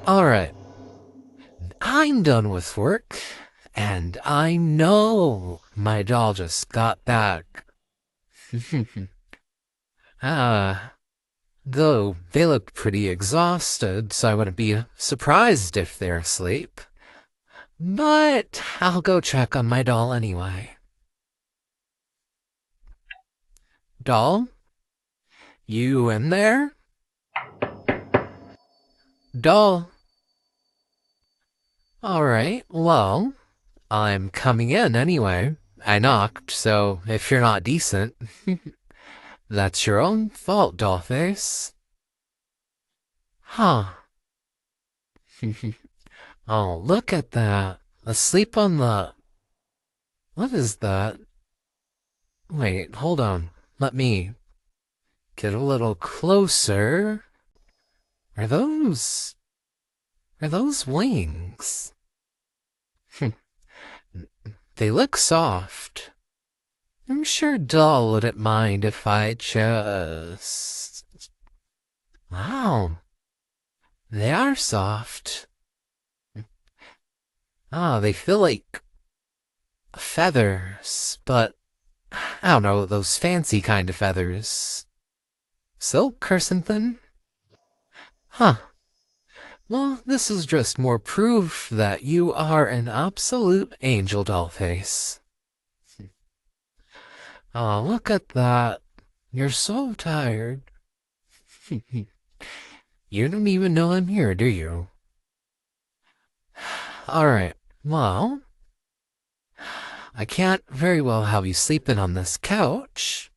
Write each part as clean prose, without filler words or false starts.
Alright, I'm done with work, and I know my doll just got back. Ah, though they look pretty exhausted, so I wouldn't be surprised if they're asleep. But I'll go check on my doll anyway. Doll, you in there? Doll. Alright, well, I'm coming in anyway. I knocked, so if you're not decent, that's your own fault, dollface. Huh. Oh, look at that. Asleep on the... What is that? Wait, hold on. Let me get a little closer. Are those... Are those wings? They look soft. I'm sure Doll wouldn't mind if I just... Wow, they are soft. Ah, they feel like feathers, but I don't know, those fancy kind of feathers. Silk or something? Huh. Well, this is just more proof that you are an absolute angel, Dollface. Oh, look at that. You're so tired. You don't even know I'm here, do you? Alright, well, I can't very well have you sleeping on this couch.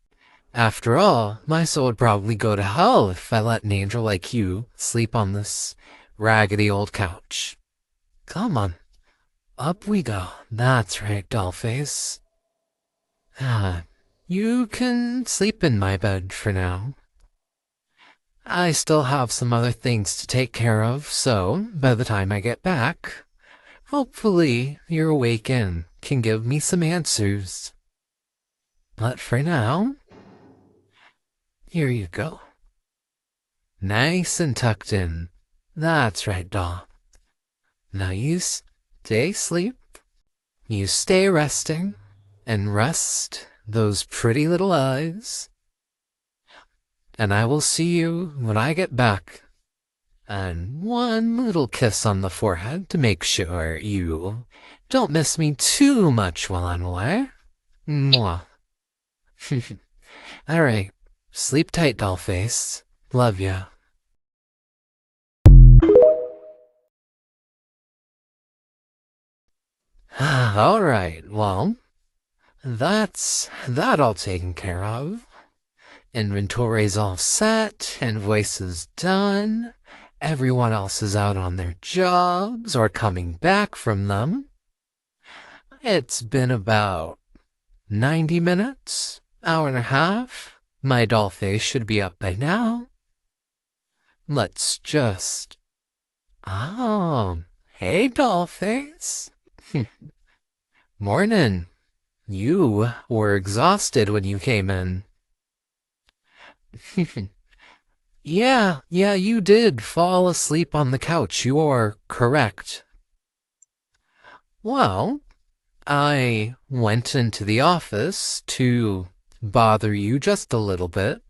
After all, my soul would probably go to hell if I let an angel like you sleep on this raggedy old couch. Come on, up we go. That's right, Dollface. Ah, you can sleep in my bed for now. I still have some other things to take care of, so by the time I get back, hopefully you're awake and can give me some answers. But for now, here you go. Nice and tucked in. That's right, doll. Now you stay asleep, you stay resting, and rest those pretty little eyes. And I will see you when I get back. And one little kiss on the forehead to make sure you don't miss me too much while I'm away. Mwah. Alright, sleep tight, dollface. Love ya. Alright, well, that's that all taken care of. Inventory's all set, invoice is done. Everyone else is out on their jobs or coming back from them. It's been about 90 minutes, hour and a half. My dollface should be up by now. Let's just... Oh, hey, dollface. Morning. You were exhausted when you came in. Yeah, you did fall asleep on the couch. You are correct. Well, I went into the office to bother you just a little bit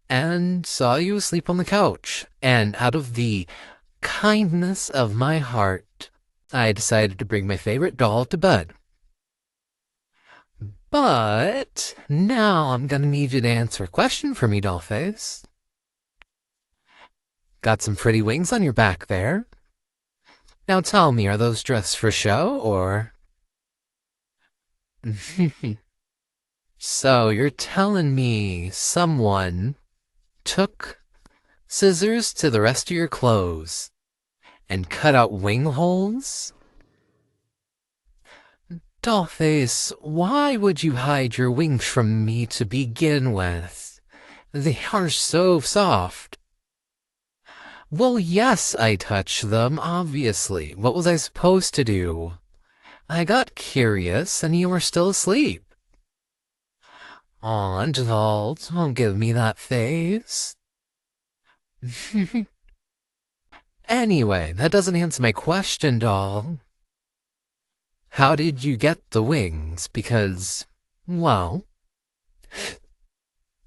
and saw you asleep on the couch. And out of the kindness of my heart, I decided to bring my favorite doll to bed. But now I'm gonna need you to answer a question for me, Dollface. Got some pretty wings on your back there. Now tell me, are those dressed for show, or... So you're telling me someone took scissors to the rest of your clothes and cut out wing holes? Dollface, why would you hide your wings from me to begin with? They are so soft. Well, yes, I touched them, obviously. What was I supposed to do? I got curious, and you were still asleep. Aw, doll, don't give me that face. Anyway, that doesn't answer my question, doll. How did you get the wings? Because, well,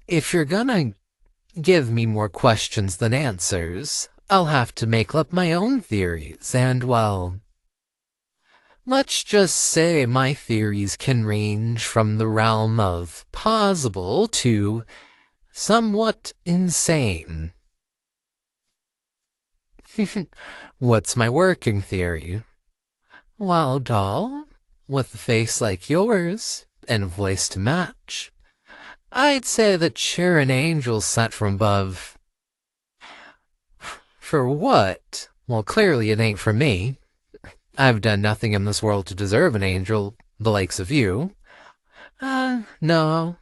if you're gonna give me more questions than answers, I'll have to make up my own theories, and, well, let's just say my theories can range from the realm of plausible to somewhat insane. What's my working theory? Well, doll, with a face like yours and a voice to match, I'd say that you're an angel sent from above. For what? Well, clearly it ain't for me. I've done nothing in this world to deserve an angel the likes of you. No.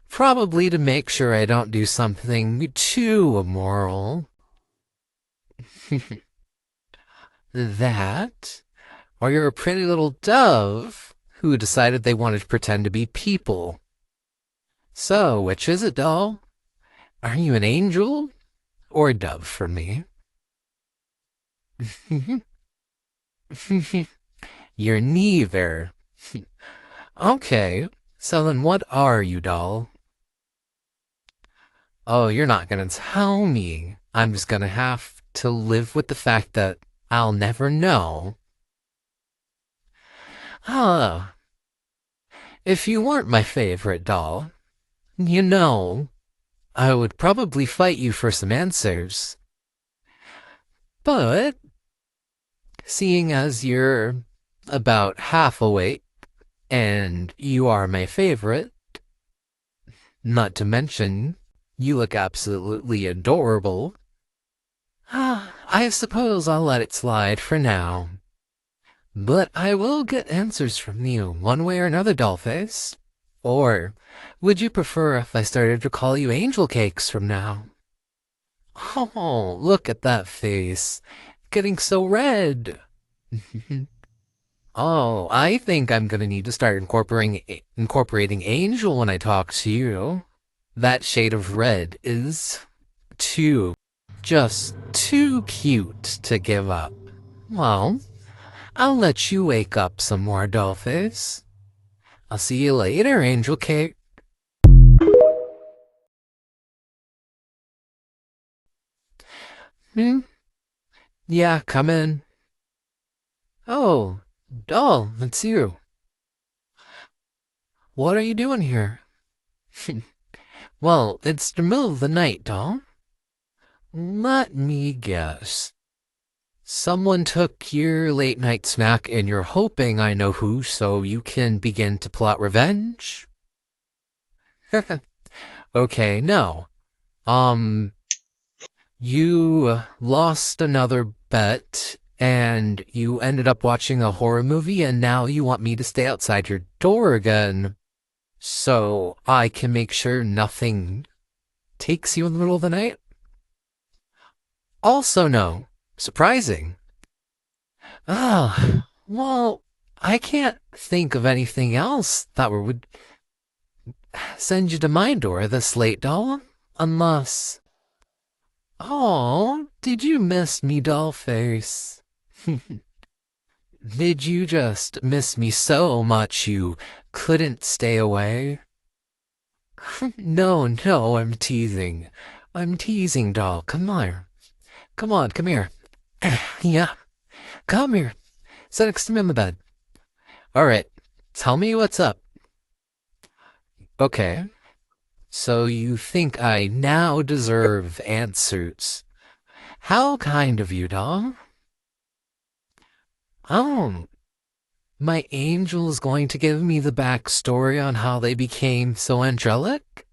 Probably to make sure I don't do something too immoral. That? Or you're a pretty little dove who decided they wanted to pretend to be people. So, which is it, doll? Are you an angel or a dove for me? You're neither. Okay, so then what are you, doll? Oh, you're not gonna tell me. I'm just gonna have to live with the fact that I'll never know. Ah, if you weren't my favorite doll, you know, I would probably fight you for some answers. But, seeing as you're about half awake, and you are my favorite, not to mention, you look absolutely adorable, I suppose I'll let it slide for now. But I will get answers from you, one way or another, Dollface. Or, would you prefer if I started to call you Angel Cakes from now? Oh, look at that face. Getting so red. Oh, I think I'm gonna need to start incorporating Angel when I talk to you. That shade of red is too, just too cute to give up. Well, I'll let you wake up some more, Dollface. I'll see you later, Angel Cake. Hmm? Yeah, come in. Oh, Doll, it's you. What are you doing here? Well, it's the middle of the night, Doll. Let me guess. Someone took your late night snack and you're hoping I know who so you can begin to plot revenge? Okay, no. Um, you lost another bet and you ended up watching a horror movie and now you want me to stay outside your door again so I can make sure nothing takes you in the middle of the night? Also, no. Surprising. Ah, well, I can't think of anything else that would send you to my door this late, doll. Unless... Oh, did you miss me, dollface? Did you just miss me so much you couldn't stay away? No, no, I'm teasing. I'm teasing, doll. Come here. Come on, come here. Yeah, come here. Sit next to me on the bed. All right, tell me what's up. Okay, so you think I now deserve answers. How kind of you, doll. Oh, my angel is going to give me the backstory on how they became so angelic?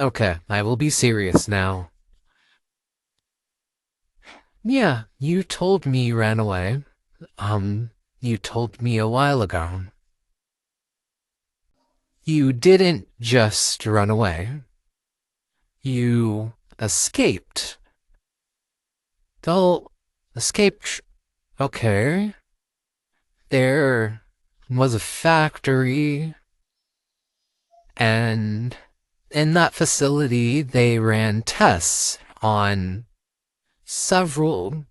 Okay, I will be serious now. Yeah, you told me you ran away. You told me a while ago. You didn't just run away. You escaped. Doll, escaped. Okay. There was a factory, and in that facility, they ran tests on several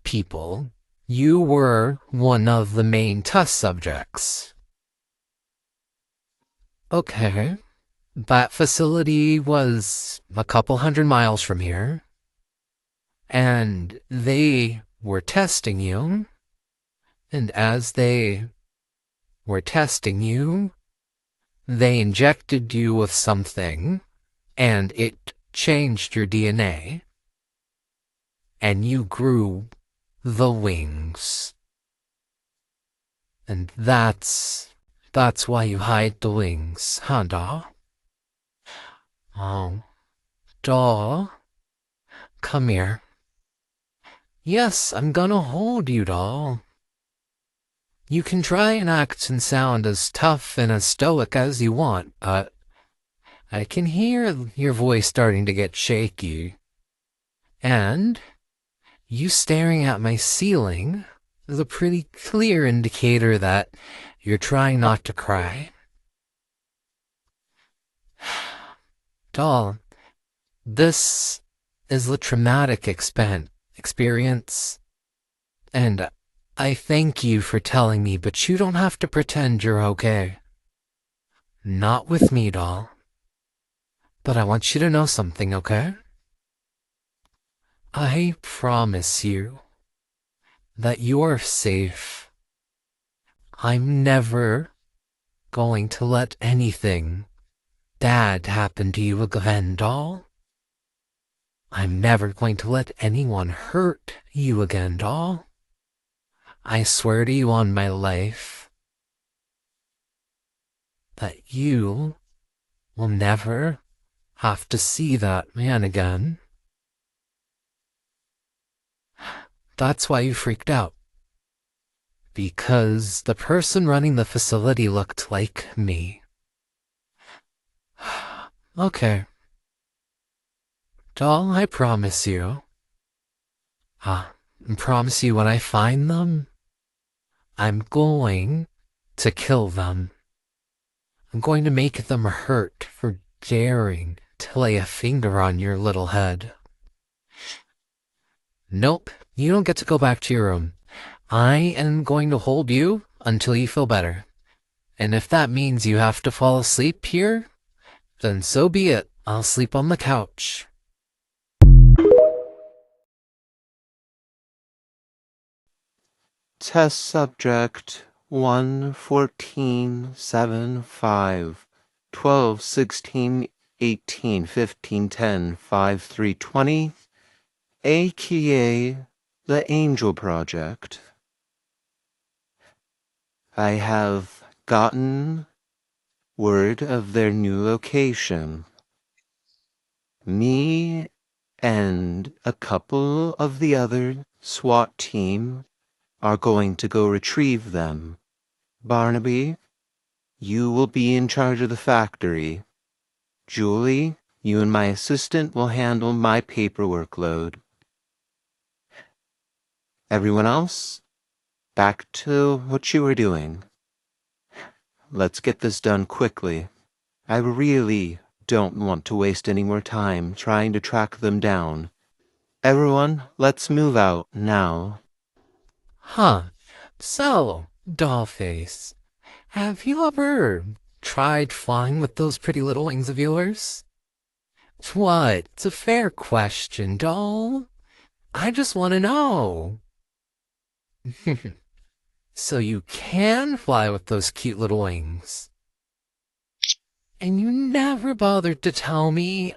people. You were one of the main test subjects. Okay. That facility was a couple 100 miles from here, and they were testing you, and as they were testing you, they injected you with something, and it changed your DNA, and you grew the wings. And that's why you hide the wings, huh, doll? Oh, doll, come here. Yes, I'm gonna hold you, doll. You can try and act and sound as tough and as stoic as you want, but I can hear your voice starting to get shaky. And you staring at my ceiling is a pretty clear indicator that you're trying not to cry. Doll, this is a traumatic experience, and I thank you for telling me, but you don't have to pretend you're okay. Not with me, doll. But I want you to know something, okay? I promise you that you're safe. I'm never going to let anything bad happen to you again, doll. I'm never going to let anyone hurt you again, doll. I swear to you on my life that you will never have to see that man again. That's why you freaked out. Because the person running the facility looked like me. Okay. Doll, I promise you. I promise you when I find them, I'm going to kill them. I'm going to make them hurt for daring to lay a finger on your little head. Nope, you don't get to go back to your room. I am going to hold you until you feel better. And if that means you have to fall asleep here, then so be it. I'll sleep on the couch. Test subject 11475 12 16 18 15 10 5 3 20, aka the Angel Project. I have gotten word of their new location. Me and a couple of the other SWAT team are going to go retrieve them. Barnaby, you will be in charge of the factory. Julie, you and my assistant will handle my paperwork load. Everyone else, back to what you were doing. Let's get this done quickly. I really don't want to waste any more time trying to track them down. Everyone, let's move out now. Huh. So, Dollface, have you ever tried flying with those pretty little wings of yours? What? It's a fair question, doll. I just want to know. So you can fly with those cute little wings. And you never bothered to tell me.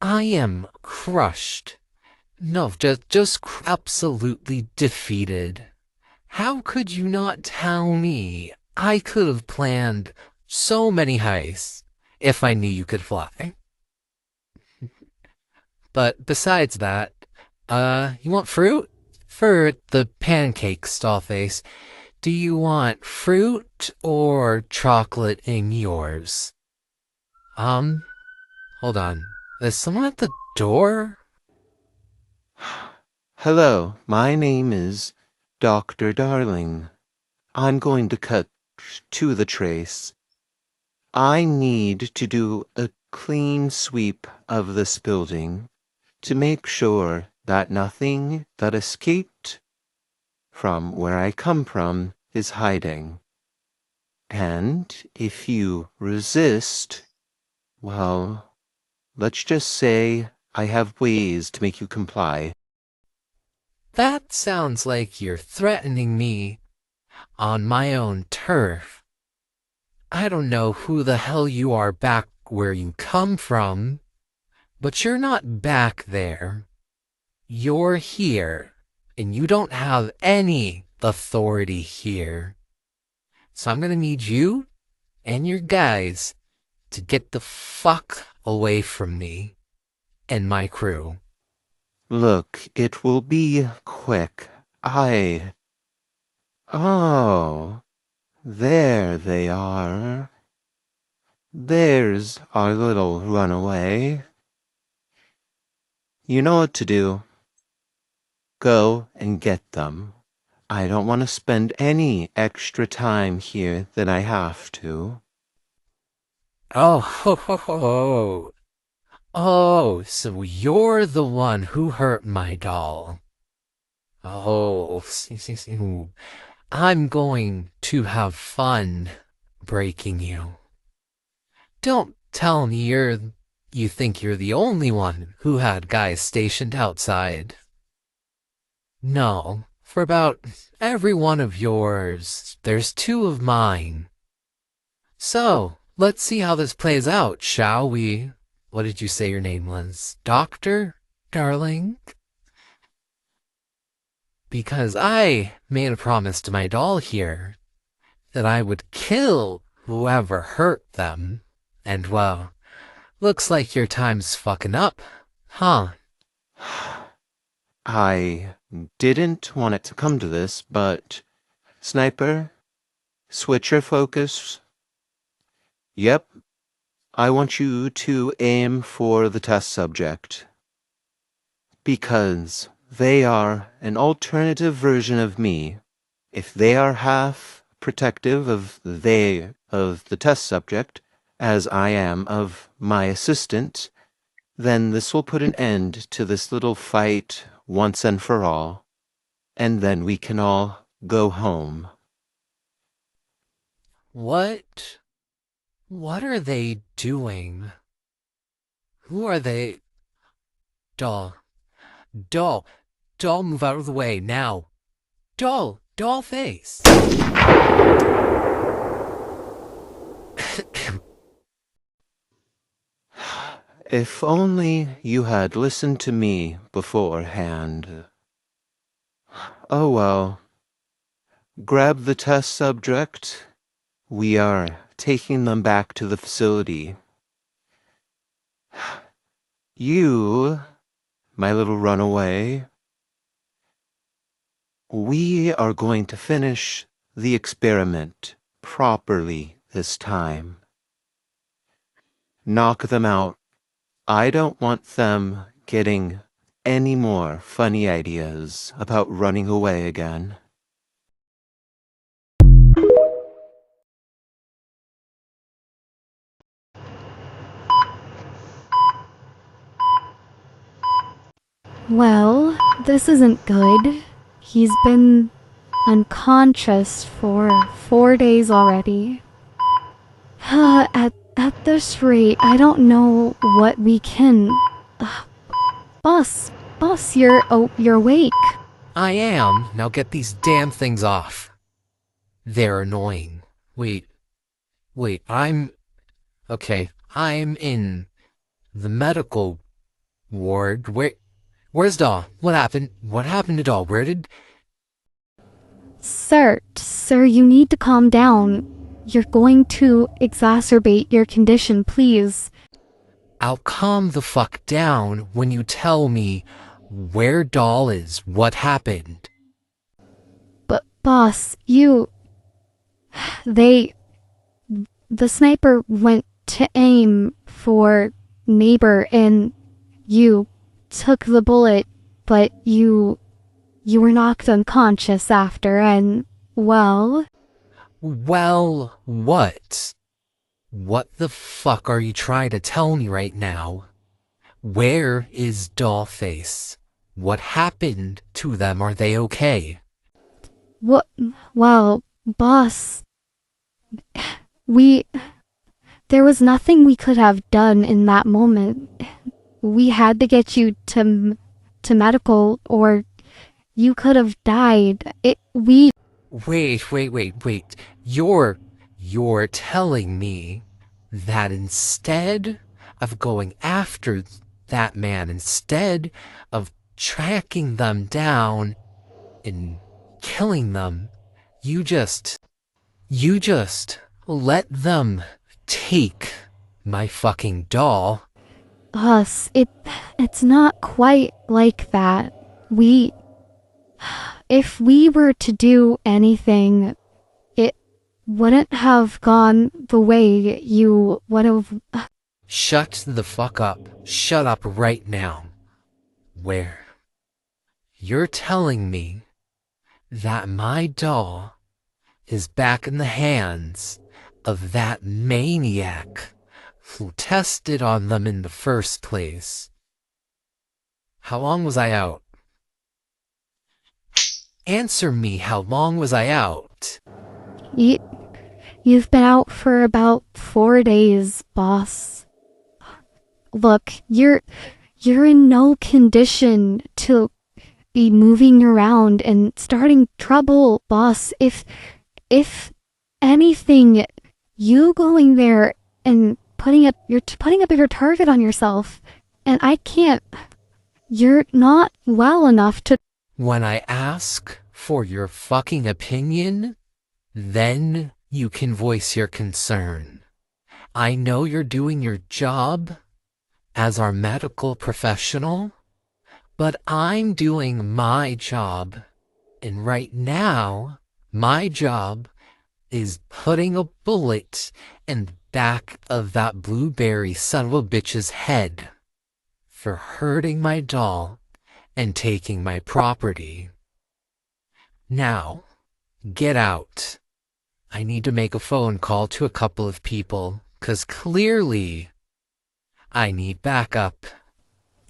I am crushed. No, just absolutely defeated. How could you not tell me? I could have planned so many heists if I knew you could fly. But besides that, you want fruit? For the pancakes, Dollface, do you want fruit or chocolate in yours? Hold on. Is someone at the door? Hello, my name is Dr. Darling. I'm going to cut to the trace. I need to do a clean sweep of this building. to make sure that nothing that escaped from where I come from is hiding. And if you resist, well, let's just say I have ways to make you comply. That sounds like you're threatening me on my own turf. I don't know who the hell you are back where you come from, but you're not back there. You're here, and you don't have any authority here. So I'm gonna need you and your guys to get the fuck away from me and my crew. Look, it will be quick. Oh, there they are. There's our little runaway. You know what to do. Go and get them. I don't want to spend any extra time here than I have to. Oh, ho, ho, ho, ho. Oh, so you're the one who hurt my doll. Oh, I'm going to have fun breaking you. Don't tell me you think you're the only one who had guys stationed outside. No, for about every one of yours, there's two of mine. So, let's see how this plays out, shall we? What did you say your name was? Doctor, darling? Because I made a promise to my doll here that I would kill whoever hurt them. And well, looks like your time's fucking up, huh? I didn't want it to come to this, but Sniper, switch your focus. Yep, I want you to aim for the test subject. Because they are an alternative version of me. If they are half protective of the test subject, as I am of my assistant, then this will put an end to this little fight once and for all, and then we can all go home. What? What are they doing? Who are they? Doll. Doll. Doll, move out of the way, now. Doll. Doll face. If only you had listened to me beforehand. Oh well. Grab the test subject. We are taking them back to the facility. You, my little runaway, we are going to finish the experiment properly this time. Knock them out. I don't want them getting any more funny ideas about running away again. Well, this isn't good. He's been unconscious for 4 days already. At this rate, I don't know what we can. Uh, boss, you're awake. I am. Now get these damn things off. They're annoying. Wait, okay, I'm in the medical ward. Where's Doll? What happened? What happened to Doll? Sir, you need to calm down. You're going to exacerbate your condition, please. I'll calm the fuck down when you tell me where Doll is. What happened? But boss, they, the sniper went to aim for neighbor and you took the bullet, but you were knocked unconscious after and, well... Well, what? What the fuck are you trying to tell me right now? Where is Dollface? What happened to them? Are they okay? What? Well, boss, we. There was nothing we could have done in that moment. We had to get you to medical, or you could have died. Wait. You're telling me that instead of going after that man, instead of tracking them down and killing them, you just let them take my fucking doll. Us, it's not quite like that. We, if we were to do anything, it wouldn't have gone the way you would have. Shut the fuck up. Shut up right now. Where? You're telling me that my doll is back in the hands of that maniac who tested on them in the first place. How long was I out? Answer me, how long was I out? You, you've been out for about 4 days, boss. Look, you're in no condition to be moving around and starting trouble, boss. If anything, you going there and you're putting a bigger target on yourself, and I can't. You're not well enough to. When I ask for your fucking opinion, then you can voice your concern. I know you're doing your job as our medical professional, but I'm doing my job. And right now, my job is putting a bullet in the back of that blueberry son of a bitch's head for hurting my doll and taking my property. Now, get out. I need to make a phone call to a couple of people, 'cause clearly I need backup.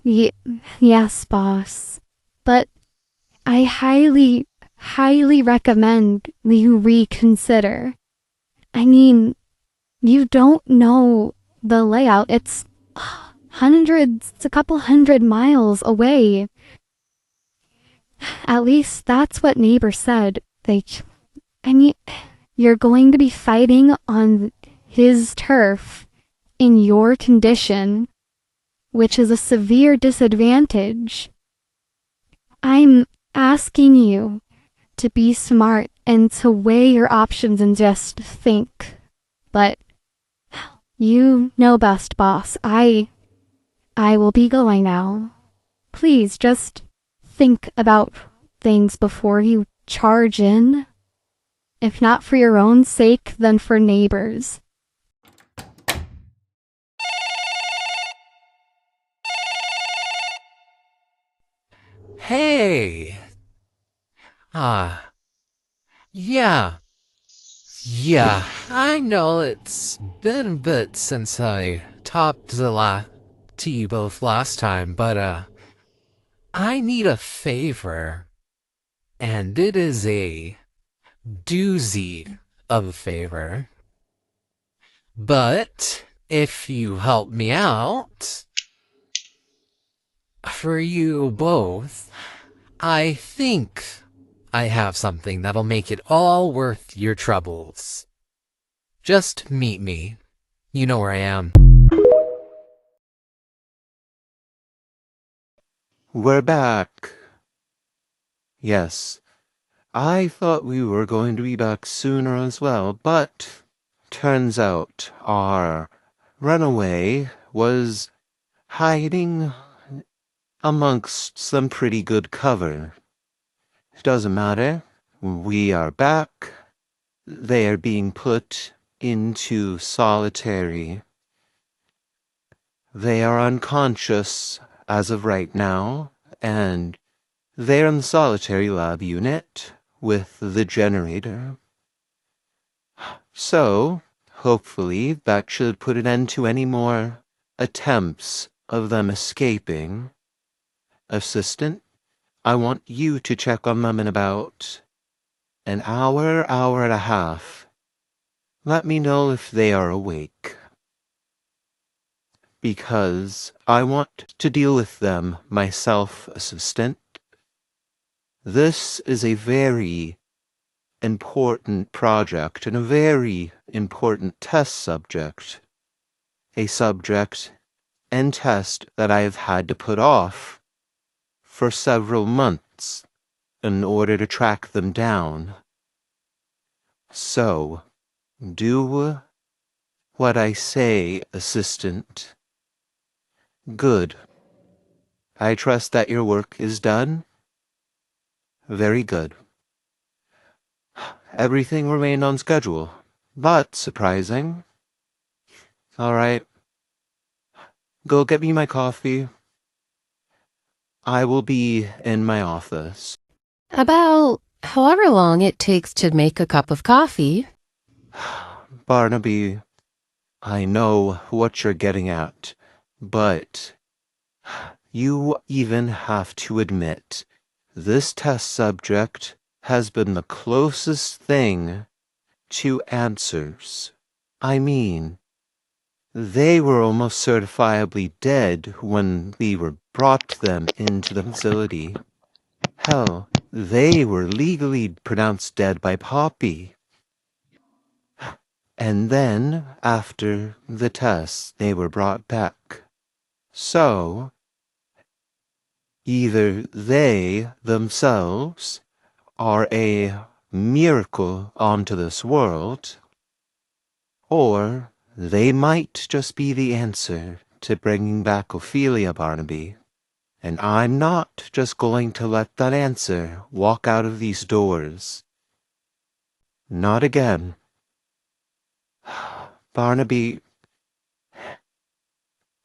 Yes, boss. But I highly recommend you reconsider. I mean, you don't know the layout. It's a couple hundred miles away. At least that's what neighbor said. I mean, you're going to be fighting on his turf in your condition, which is a severe disadvantage. I'm asking you to be smart and to weigh your options and just think. But you know best, boss. I will be going now. Please just think about things before you charge in. If not for your own sake, then for neighbors. Hey! Ah, yeah. Yeah, I know it's been a bit since I talked to you both last time, but I need a favor. And it is a doozy of a favor. But if you help me out, for you both, I think I have something that'll make it all worth your troubles. Just meet me. You know where I am. We're back. Yes, I thought we were going to be back sooner as well, but turns out our runaway was hiding amongst some pretty good cover. It doesn't matter. We are back. They are being put into solitary. They are unconscious as of right now, and they're in the solitary lab unit with the generator. So, hopefully, that should put an end to any more attempts of them escaping. Assistant, I want you to check on them in about an hour and a half. Let me know if they are awake. Because I want to deal with them myself, Assistant. This is a very important project and a very important test subject. A subject and test that I have had to put off for several months in order to track them down. So, do what I say, Assistant. Good. I trust that your work is done. Very good. Everything remained on schedule. But surprising. All right. Go get me my coffee. I will be in my office. About however long it takes to make a cup of coffee. Barnaby, I know what you're getting at, but you even have to admit this test subject has been the closest thing to answers. I mean, they were almost certifiably dead when we brought them into the facility. Hell, they were legally pronounced dead by Poppy. And then, after the tests, they were brought back. So, either they themselves are a miracle onto this world, or they might just be the answer to bringing back Ophelia, Barnaby. And I'm not just going to let that answer walk out of these doors. Not again. Barnaby,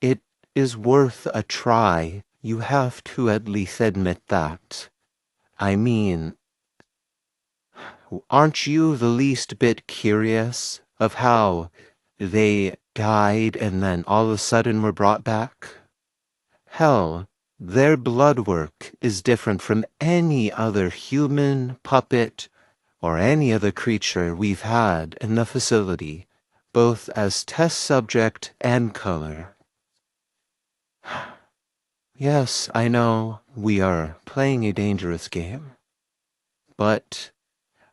it is worth a try. You have to at least admit that. I mean, aren't you the least bit curious of how they died and then all of a sudden were brought back? Hell, their blood work is different from any other human, puppet, or any other creature we've had in the facility, both as test subject and color. Yes, I know we are playing a dangerous game, but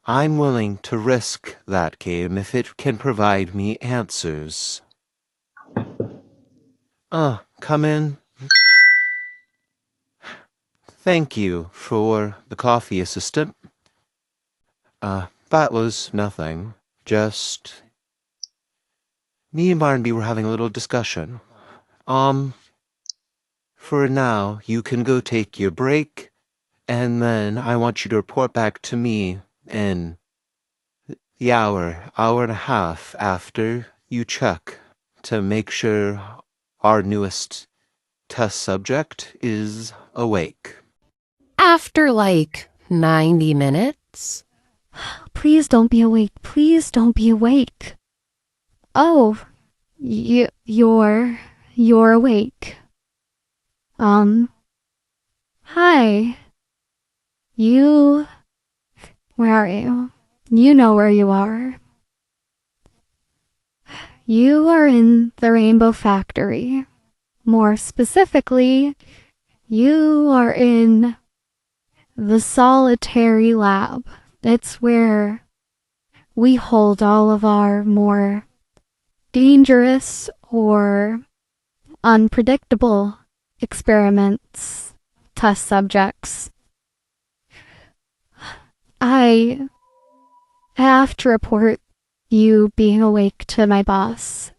I'm willing to risk that game if it can provide me answers. Come in. Thank you for the coffee, Assistant. That was nothing. Just me and Barnaby were having a little discussion. For now, you can go take your break, and then I want you to report back to me in the hour and a half after you check to make sure our newest test subject is awake. After like 90 minutes. Please don't be awake. Please don't be awake. Oh, you're awake. Hi. Where are you? You know where you are. You are in the Rainbow Factory. More specifically, you are in the Solitary Lab. It's where we hold all of our more dangerous or unpredictable experiments, test subjects. I have to report you being awake to my boss.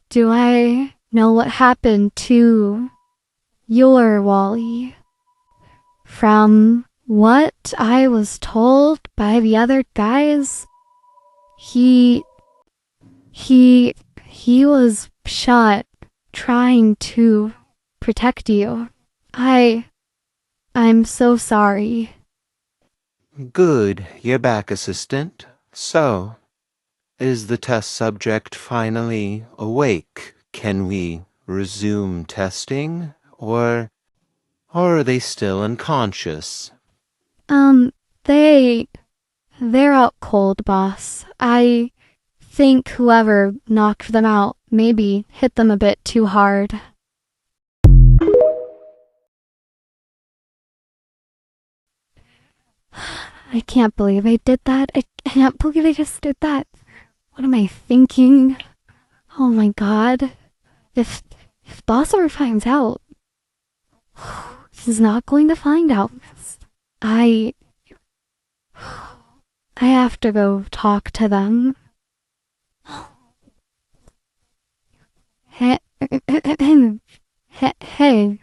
Do I know what happened to your Wally? From what I was told by the other guys, he was shot trying to protect you. I'm so sorry. Good, you're back, Assistant. So, is the test subject finally awake? Can we resume testing, or are they still unconscious? They... They're out cold, boss. I think whoever knocked them out maybe hit them a bit too hard. I can't believe I did that. I can't believe I just did that. What am I thinking? Oh my god. If boss ever finds out, he's not going to find out. I have to go talk to them. Hey, hey.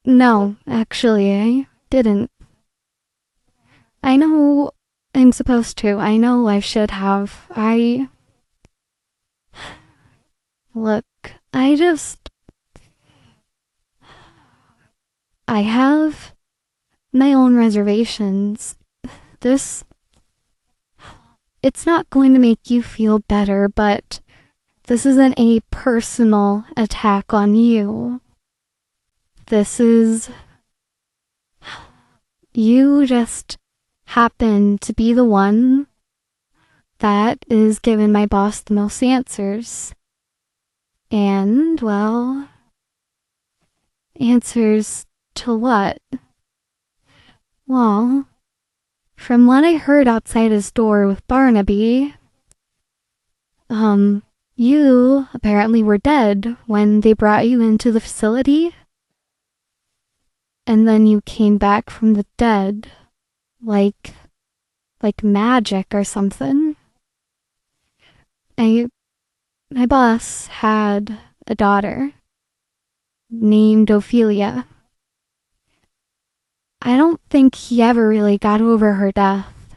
No, actually, I didn't. I know I'm supposed to. I know I should have. Look, I have my own reservations. This, it's not going to make you feel better, but this isn't a personal attack on you. This is... You just happen to be the one that is giving my boss the most answers. And, well... Answers to what? Well, from what I heard outside his door with Barnaby, you apparently were dead when they brought you into the facility. And then you came back from the dead, like magic or something. My boss had a daughter named Ophelia. I don't think he ever really got over her death.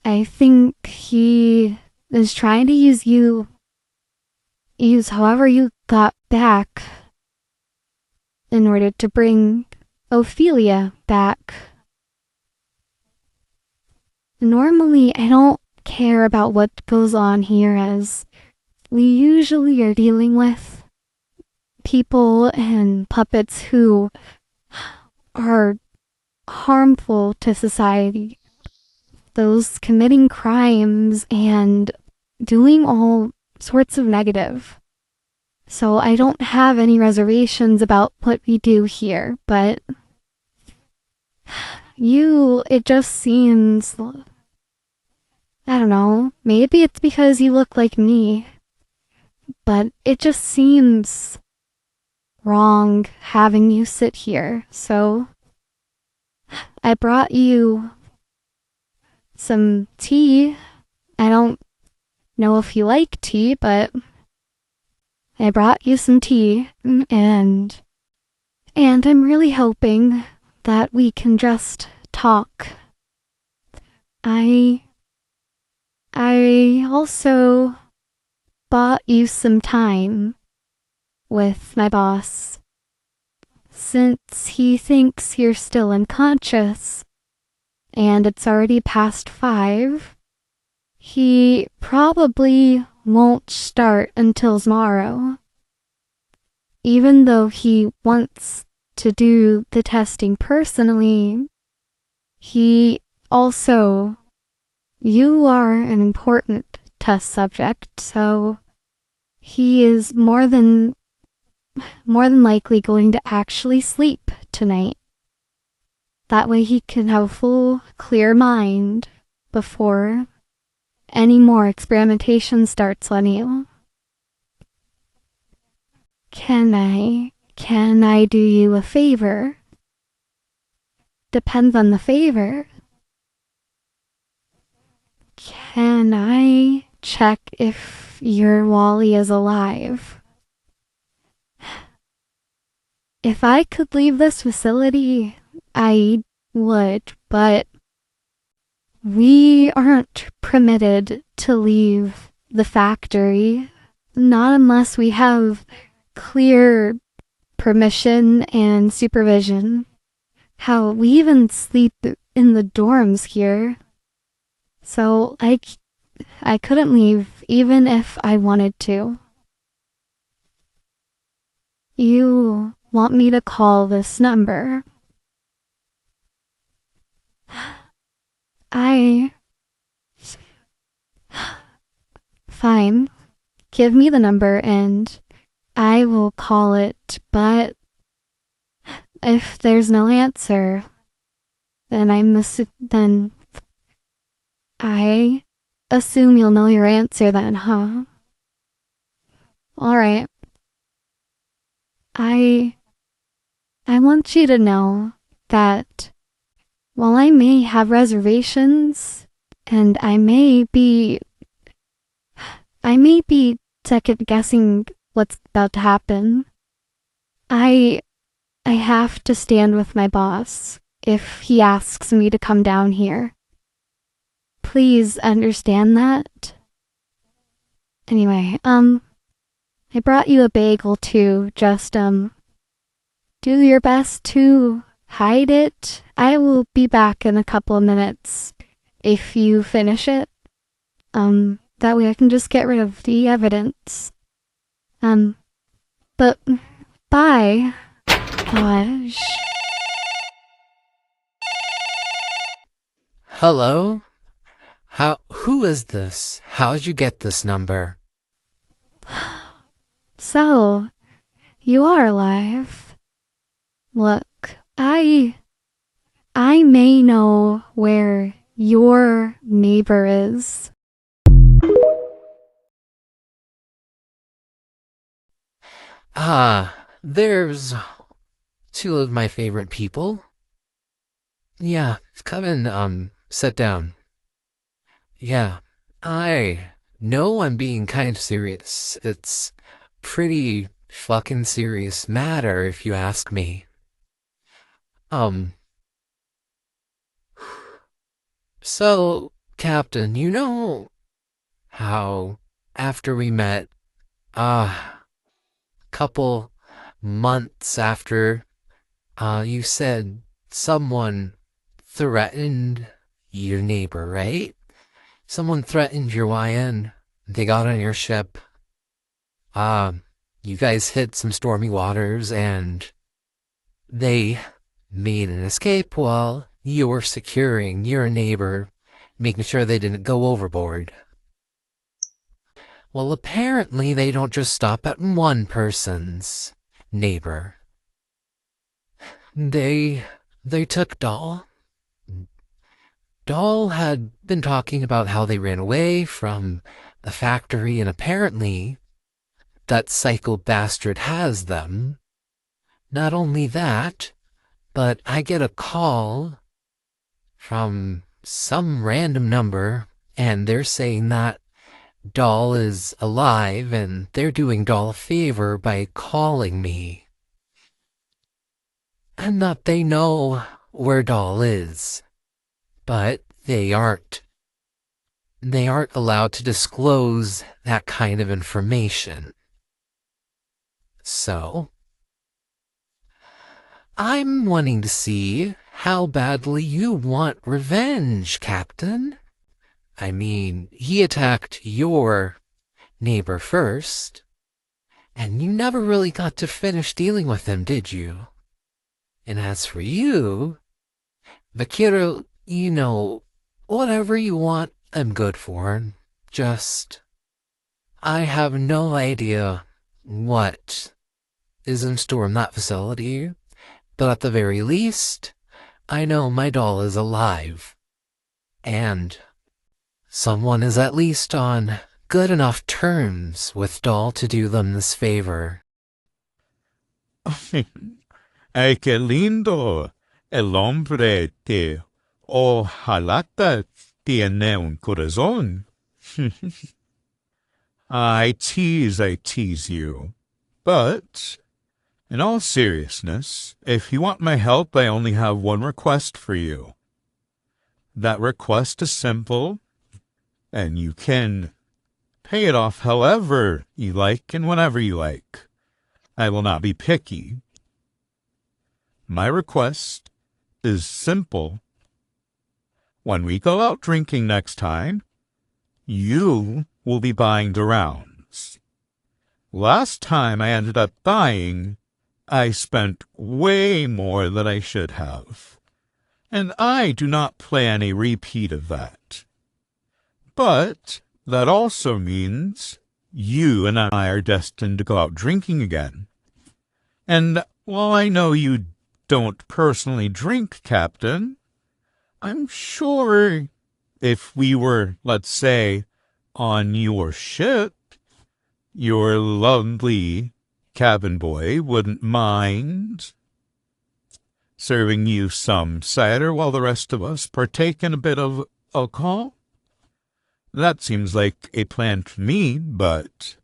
I think he is trying to use however you got back in order to bring Ophelia back. Normally, I don't care about what goes on here, as we usually are dealing with people and puppets who are harmful to society. Those committing crimes and doing all sorts of negative. So I don't have any reservations about what we do here, but it just seems... I don't know, maybe it's because you look like me, but it just seems wrong having you sit here, so I brought you some tea. I don't know if you like tea, but I brought you some tea, and I'm really hoping that we can just talk. I also bought you some time with my boss. Since he thinks you're still unconscious, and it's already past 5, he probably won't start until tomorrow. Even though he wants to do the testing personally, he also... You are an important test subject, so he is more than likely going to actually sleep tonight. That way he can have a full, clear mind before any more experimentation starts on you. Can I do you a favor? Depends on the favor. Can I check if your Wally is alive? If I could leave this facility, I would, but we aren't permitted to leave the factory, not unless we have clear permission and supervision. How we even sleep in the dorms here. So I couldn't leave even if I wanted to. You want me to call this number? I... Fine. Give me the number and I will call it, but if there's no answer, then I assume you'll know your answer then, huh? Alright. I want you to know that while I may have reservations and I may be second guessing what's about to happen, I have to stand with my boss if he asks me to come down here. Please understand that. Anyway, I brought you a bagel too. Just, do your best to hide it. I will be back in a couple of minutes if you finish it. That way I can just get rid of the evidence. But bye. Gosh. Hello? Who is this? How'd you get this number? So, you are alive. Look, I may know where your neighbor is. There's two of my favorite people. Yeah, come in, sit down. Yeah, I know I'm being kind of serious. It's pretty fucking serious matter if you ask me. So, Captain, you know how after we met, couple months after, you said someone threatened your neighbor, right? Someone threatened your YN. They got on your ship. You guys hit some stormy waters and they made an escape while you were securing your neighbor, making sure they didn't go overboard. Well, apparently they don't just stop at one person's neighbor. They took Doll. Doll had been talking about how they ran away from the factory, and apparently that psycho bastard has them. Not only that, but I get a call from some random number, and they're saying that Doll is alive, and they're doing Doll a favor by calling me. And that they know where Doll is. But they aren't allowed to disclose that kind of information. So, I'm wanting to see how badly you want revenge, Captain. I mean, he attacked your neighbor first, and you never really got to finish dealing with him, did you? And as for you, Vaquero, you know, whatever you want, I'm good for. Just, I have no idea what is in store in that facility, but at the very least, I know my doll is alive. And someone is at least on good enough terms with Doll to do them this favor. Ay, qué lindo. El hombre de hojalata tiene un corazón. I tease you. But, in all seriousness, if you want my help, I only have one request for you. That request is simple, and you can pay it off however you like and whenever you like. I will not be picky. My request is simple. When we go out drinking next time, you will be buying the rounds. Last time I ended up buying, I spent way more than I should have, and I do not plan a repeat of that. But that also means you and I are destined to go out drinking again. And while I know you don't personally drink, Captain, I'm sure if we were, let's say, on your ship, your lovely cabin boy wouldn't mind serving you some cider while the rest of us partake in a bit of alcohol. That seems like a plan to me, but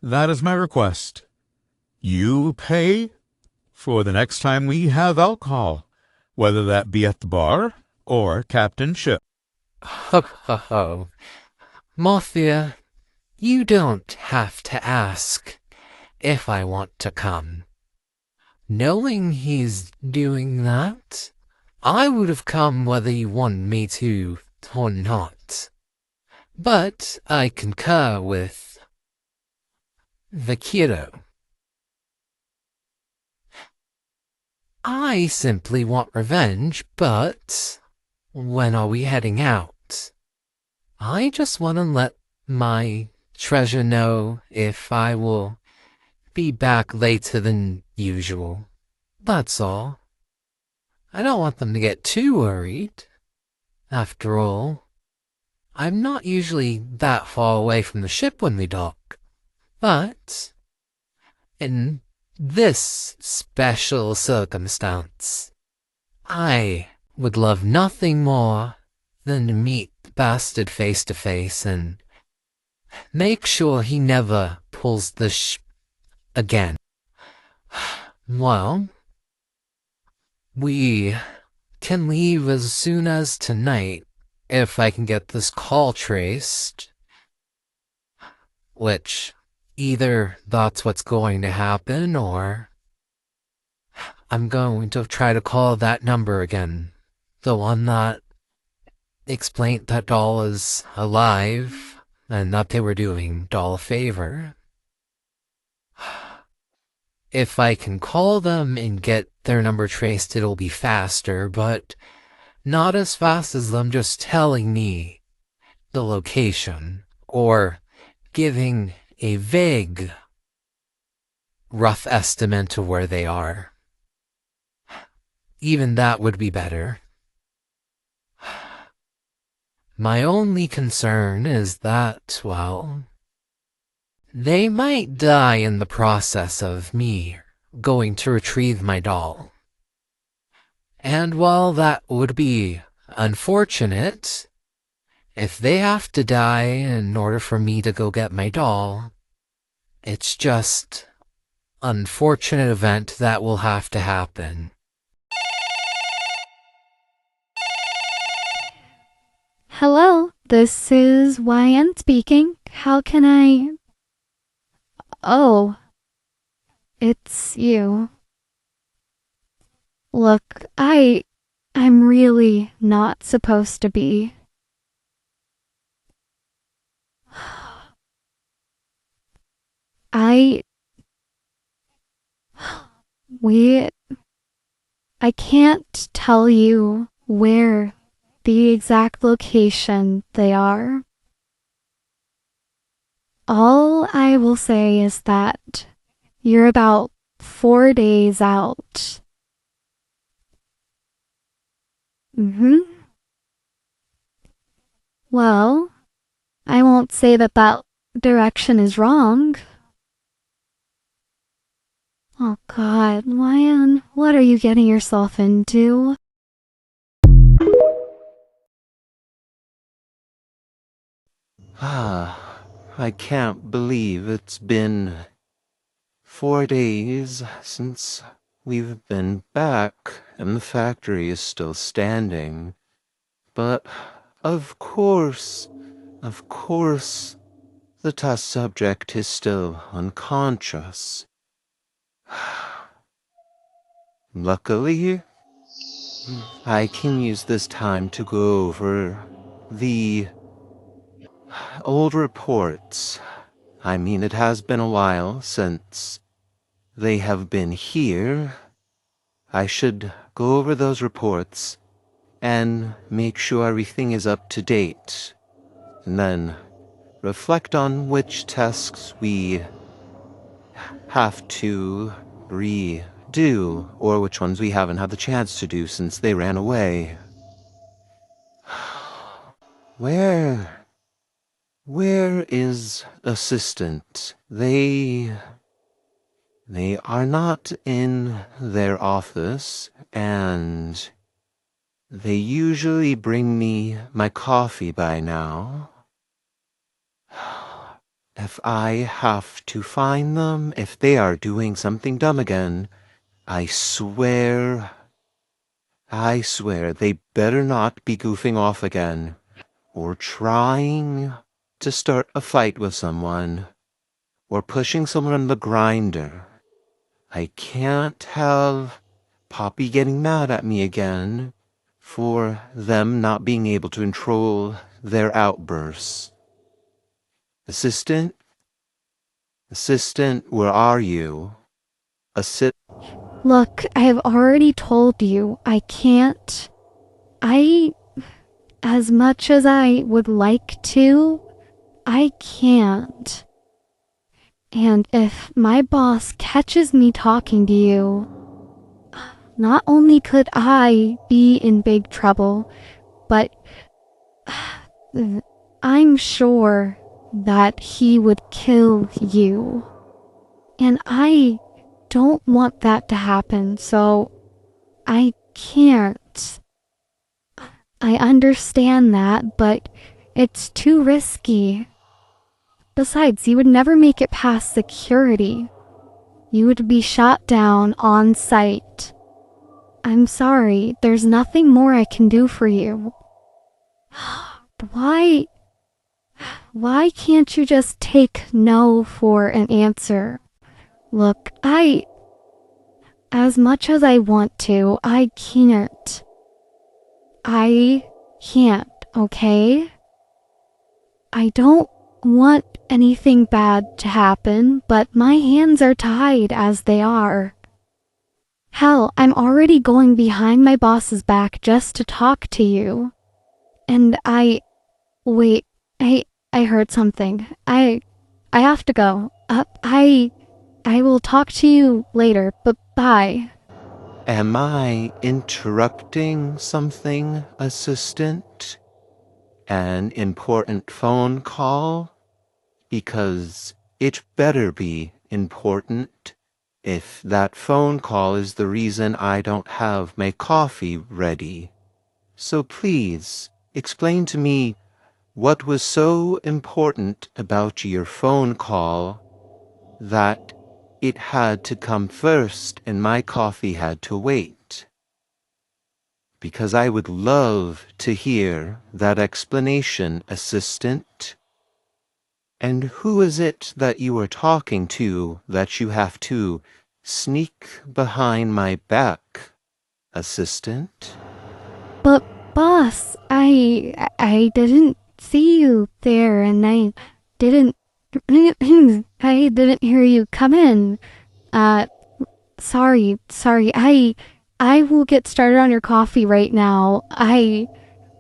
that is my request. You pay for the next time we have alcohol, whether that be at the bar or Captain Ship. Ho ho ho. Mafia, you don't have to ask if I want to come. Knowing he's doing that, I would have come whether you wanted me to or not. But I concur with the kiddo. I simply want revenge, but when are we heading out? I just want to let my treasure know if I will be back later than usual. That's all. I don't want them to get too worried. After all, I'm not usually that far away from the ship when we dock. But in this special circumstance, I would love nothing more than to meet the bastard face to face and make sure he never pulls the again. Well, we can leave as soon as tonight if I can get this call traced, which either that's what's going to happen or I'm going to try to call that number again, the one that explained that Doll is alive and that they were doing Doll a favor. If I can call them and get their number traced, it'll be faster, but not as fast as them just telling me the location or giving a vague, rough estimate of where they are. Even that would be better. My only concern is that, well, they might die in the process of me going to retrieve my doll. And while that would be unfortunate, if they have to die in order for me to go get my doll, it's just an unfortunate event that will have to happen. Hello, this is YN speaking. How can I... Oh, it's you. Look, I'm really not supposed to be. I can't tell you where the exact location they are. All I will say is that you're about 4 days out. Well, I won't say that direction is wrong. Oh God, Lion, what are you getting yourself into? I can't believe it's been 4 days since we've been back and the factory is still standing. But of course, the test subject is still unconscious. Luckily, I can use this time to go over the Old reports. I mean, it has been a while since they have been here. I should go over those reports and make sure everything is up to date, and then reflect on which tasks we have to redo, or which ones we haven't had the chance to do since they ran away. Where is assistant? They are not in their office, and they usually bring me my coffee by now. If I have to find them, if they are doing something dumb again, I swear they better not be goofing off again, or trying to start a fight with someone, or pushing someone on the grinder. I can't have Poppy getting mad at me again for them not being able to control their outbursts. Assistant, where are you? Look, I have already told you I can't. As much as I would like to, I can't. And if my boss catches me talking to you, not only could I be in big trouble, but I'm sure that he would kill you. And I don't want that to happen, so I can't. I understand that, but it's too risky. Besides, you would never make it past security. You would be shot down on sight. I'm sorry, there's nothing more I can do for you. Why can't you just take no for an answer? Look, as much as I want to, I can't. I can't, okay? I don't want anything bad to happen, but my hands are tied as they are. Hell, I'm already going behind my boss's back just to talk to you. And wait, I heard something. I have to go. I will talk to you later, but bye. Am I interrupting something, assistant? An important phone call? Because it better be important if that phone call is the reason I don't have my coffee ready. So please, explain to me what was so important about your phone call that it had to come first and my coffee had to wait. Because I would love to hear that explanation, assistant. And who is it that you are talking to that you have to sneak behind my back, assistant? But boss, I didn't see you there, and I didn't I didn't hear you come in. Uh sorry. I will get started on your coffee right now. I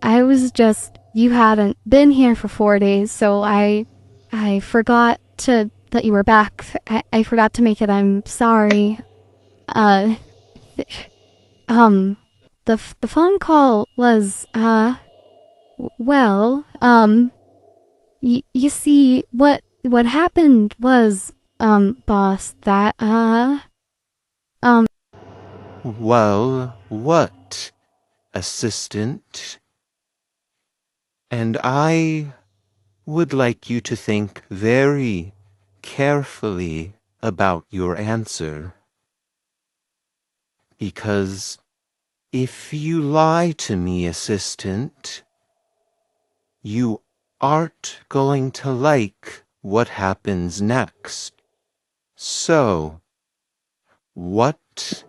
was just, you hadn't been here for 4 days, so I forgot that you were back. I forgot to make it. I'm sorry. Uh, um, the phone call was, well, you see, what happened was, boss, that, um, Well, what, assistant? And I would like you to think very carefully about your answer. Because if you lie to me, assistant, you aren't going to like what happens next. So, what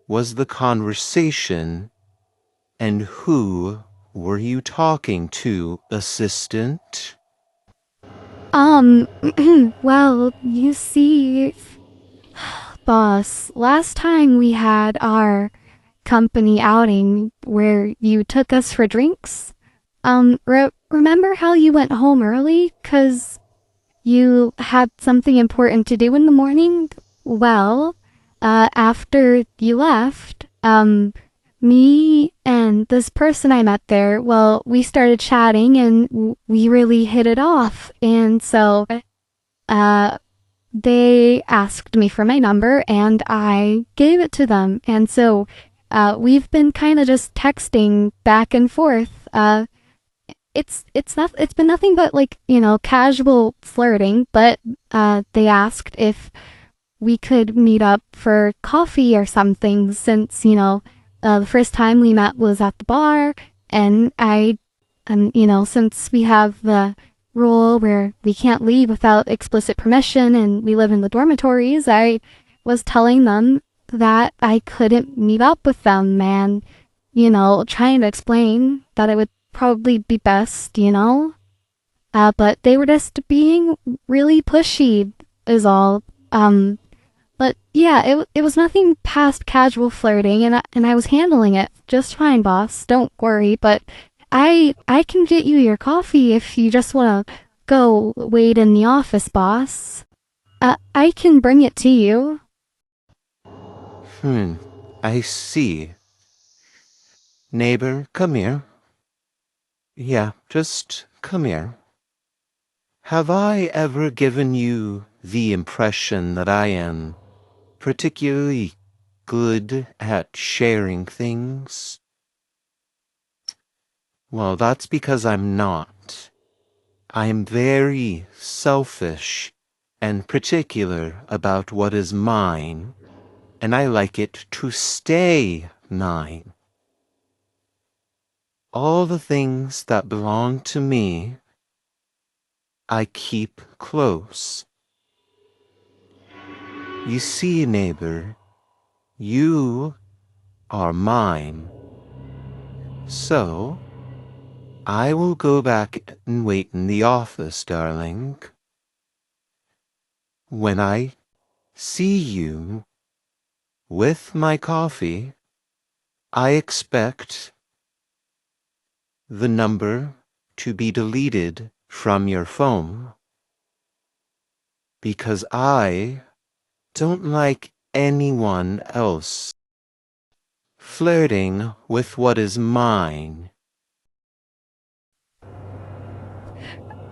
was the conversation and who were you talking to, assistant? Well, you see, boss, last time we had our company outing where you took us for drinks, remember how you went home early 'cause you had something important to do in the morning? Well, after you left, me and this person I met there, well, we started chatting and we really hit it off. And so, uh, they asked me for my number and I gave it to them. And so, we've been kind of just texting back and forth. It's been nothing but like, casual flirting, but they asked if we could meet up for coffee or something since, the first time we met was at the bar and since we have the rule where we can't leave without explicit permission and we live in the dormitories, I was telling them that I couldn't meet up with them and, trying to explain that it would probably be best, but they were just being really pushy, is all. But yeah, it was nothing past casual flirting, and I was handling it just fine, boss. Don't worry. But I can get you your coffee if you just wanna go wait in the office, boss. I can bring it to you. I see. Neighbor, come here. Yeah, just come here. Have I ever given you the impression that I am particularly good at sharing things? Well, that's because I'm not. I'm very selfish and particular about what is mine, and I like it to stay mine. All the things that belong to me, I keep close. You see, neighbor, you are mine. So, I will go back and wait in the office, darling. When I see you with my coffee, I expect the number to be deleted from your phone because I don't like anyone else flirting with what is mine.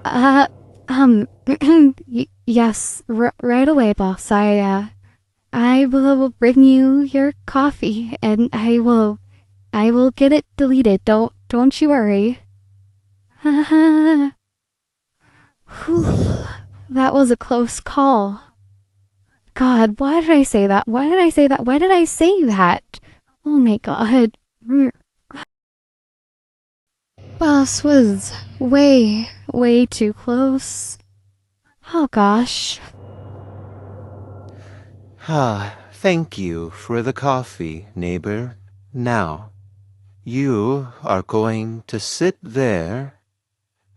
Uh, yes, right away, boss. I will bring you your coffee, and I will get it deleted. Don't you worry. Whew, that was a close call. God, why did I say that? Why did I say that? Why did I say that? Oh my god. Boss was way too close. Oh gosh. Thank you for the coffee, neighbor. Now, you are going to sit there,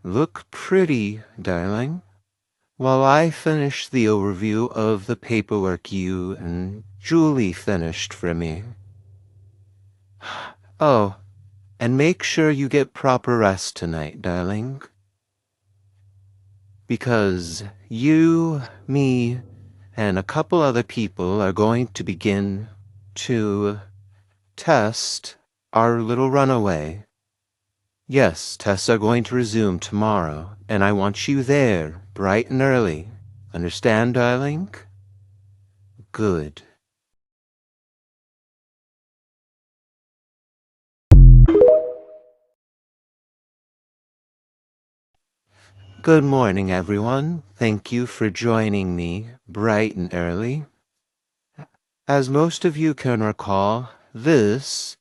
look pretty, darling, while I finish the overview of the paperwork you and Julie finished for me. Oh, and make sure you get proper rest tonight, darling. Because you, me, and a couple other people are going to begin to test our little runaway. Yes, tests are going to resume tomorrow, and I want you there, bright and early. Understand, darling? Good. Good morning, everyone. Thank you for joining me bright and early. As most of you can recall, this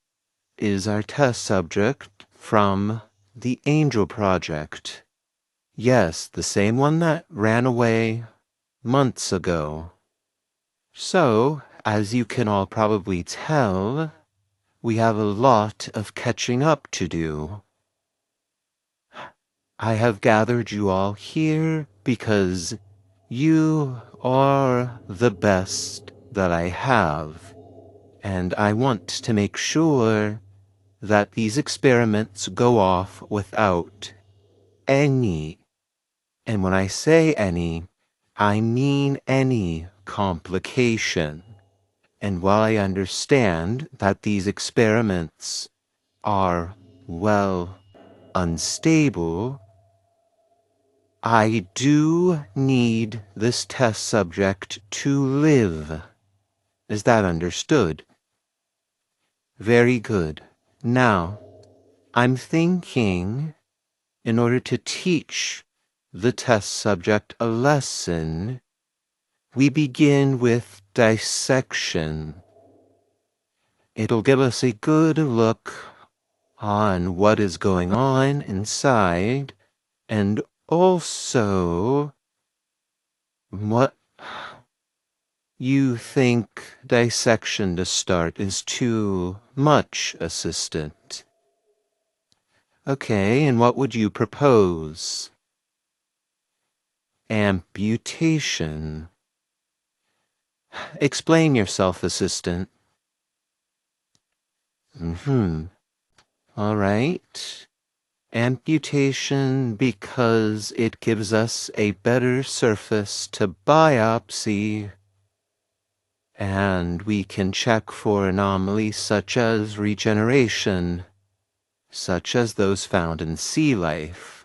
is our test subject from the Angel Project. Yes, the same one that ran away months ago. So, as you can all probably tell, we have a lot of catching up to do. I have gathered you all here because you are the best that I have, and I want to make sure that these experiments go off without any, and when I say any, I mean any complication. And while I understand that these experiments are, well, unstable, I do need this test subject to live. Is that understood? Very good. Now, I'm thinking, in order to teach the test subject a lesson, we begin with dissection. It'll give us a good look on what is going on inside, and also what you think dissection to start is too much, assistant. Okay, and what would you propose? Amputation. Explain yourself, assistant. All right. Amputation because it gives us a better surface to biopsy, and we can check for anomalies such as regeneration, such as those found in sea life.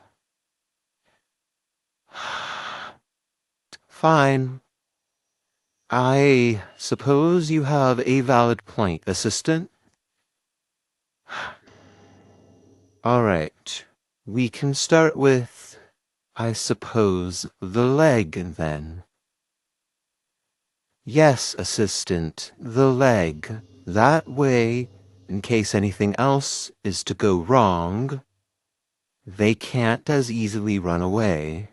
Fine. I suppose you have a valid point, assistant. All right. We can start with, I suppose, the leg then. Yes, assistant, the leg. That way, in case anything else is to go wrong, they can't as easily run away,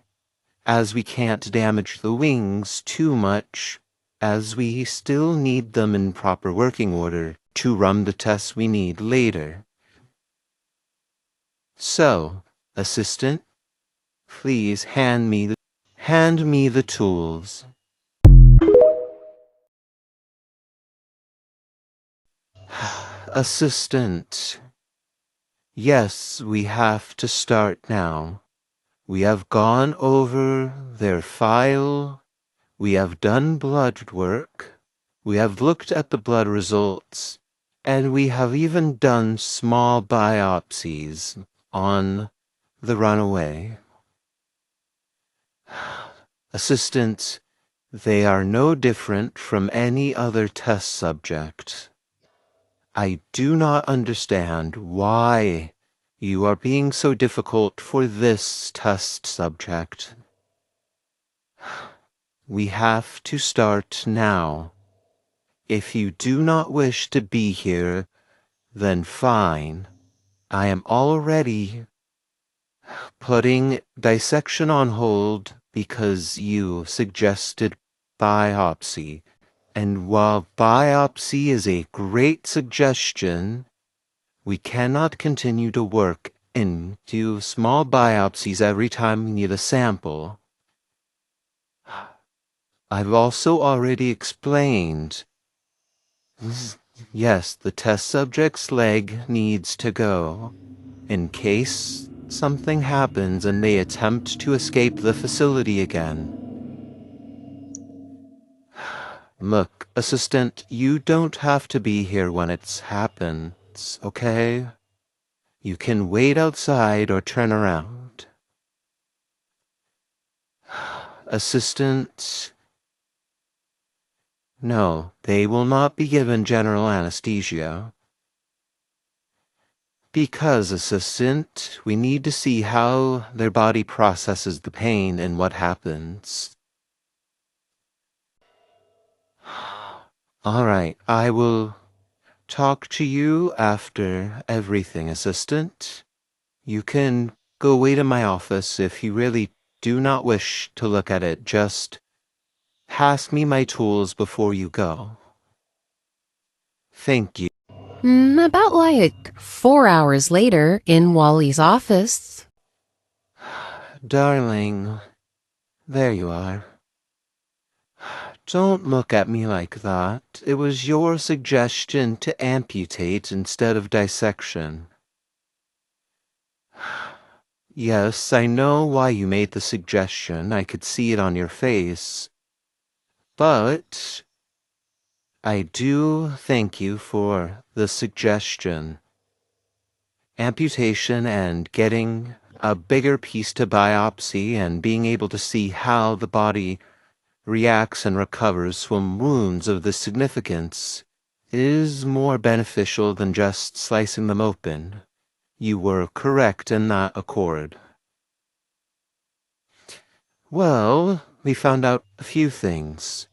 as we can't damage the wings too much, as we still need them in proper working order to run the tests we need later. So, assistant, please hand me the tools. Assistant. Yes, we have to start now. We have gone over their file. We have done blood work. We have looked at the blood results. And we have even done small biopsies on the runaway. Assistant, they are no different from any other test subject. I do not understand why you are being so difficult for this test subject. We have to start now. If you do not wish to be here, then fine. I am already putting dissection on hold because you suggested biopsy. And while biopsy is a great suggestion, we cannot continue to work and do small biopsies every time we need a sample. I've also already explained. Yes, the test subject's leg needs to go, in case something happens and they attempt to escape the facility again. Look, assistant, you don't have to be here when it happens, okay? You can wait outside or turn around. Assistant. No, they will not be given general anesthesia. Because, assistant, we need to see how their body processes the pain and what happens. All right, I will talk to you after everything, assistant. You can go wait in my office if you really do not wish to look at it. Just pass me my tools before you go. Thank you. About like 4 hours later in Wally's office. Darling, there you are. Don't look at me like that. It was your suggestion to amputate instead of dissection. Yes, I know why you made the suggestion. I could see it on your face. But I do thank you for the suggestion. Amputation and getting a bigger piece to biopsy and being able to see how the body reacts and recovers from wounds of this significance is more beneficial than just slicing them open. You were correct in that accord. Well, we found out a few things.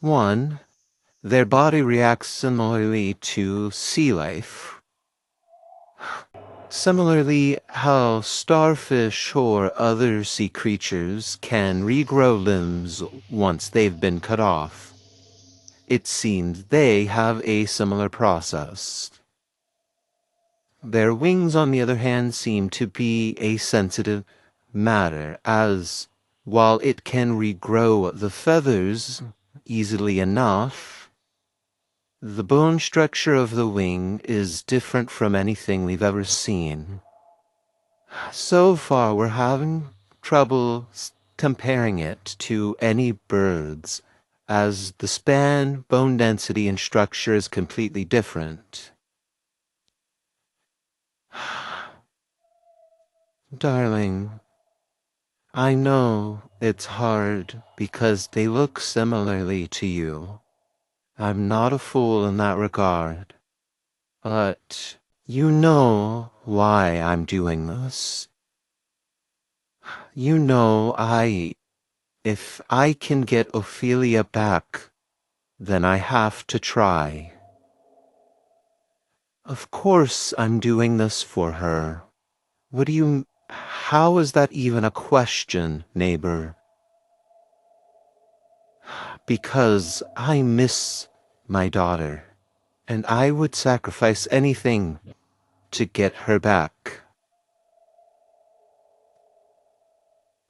One, their body reacts similarly to sea life. Similarly, how starfish or other sea creatures can regrow limbs once they've been cut off. It seems they have a similar process. Their wings, on the other hand, seem to be a sensitive matter, as while it can regrow the feathers easily enough, the bone structure of the wing is different from anything we've ever seen. So far, we're having trouble comparing it to any birds, as the span, bone density, and structure is completely different. Darling, I know it's hard because they look similarly to you. I'm not a fool in that regard. But you know why I'm doing this. You know if I can get Ophelia back, then I have to try. Of course I'm doing this for her. How is that even a question, neighbor? Because I miss my daughter, and I would sacrifice anything to get her back.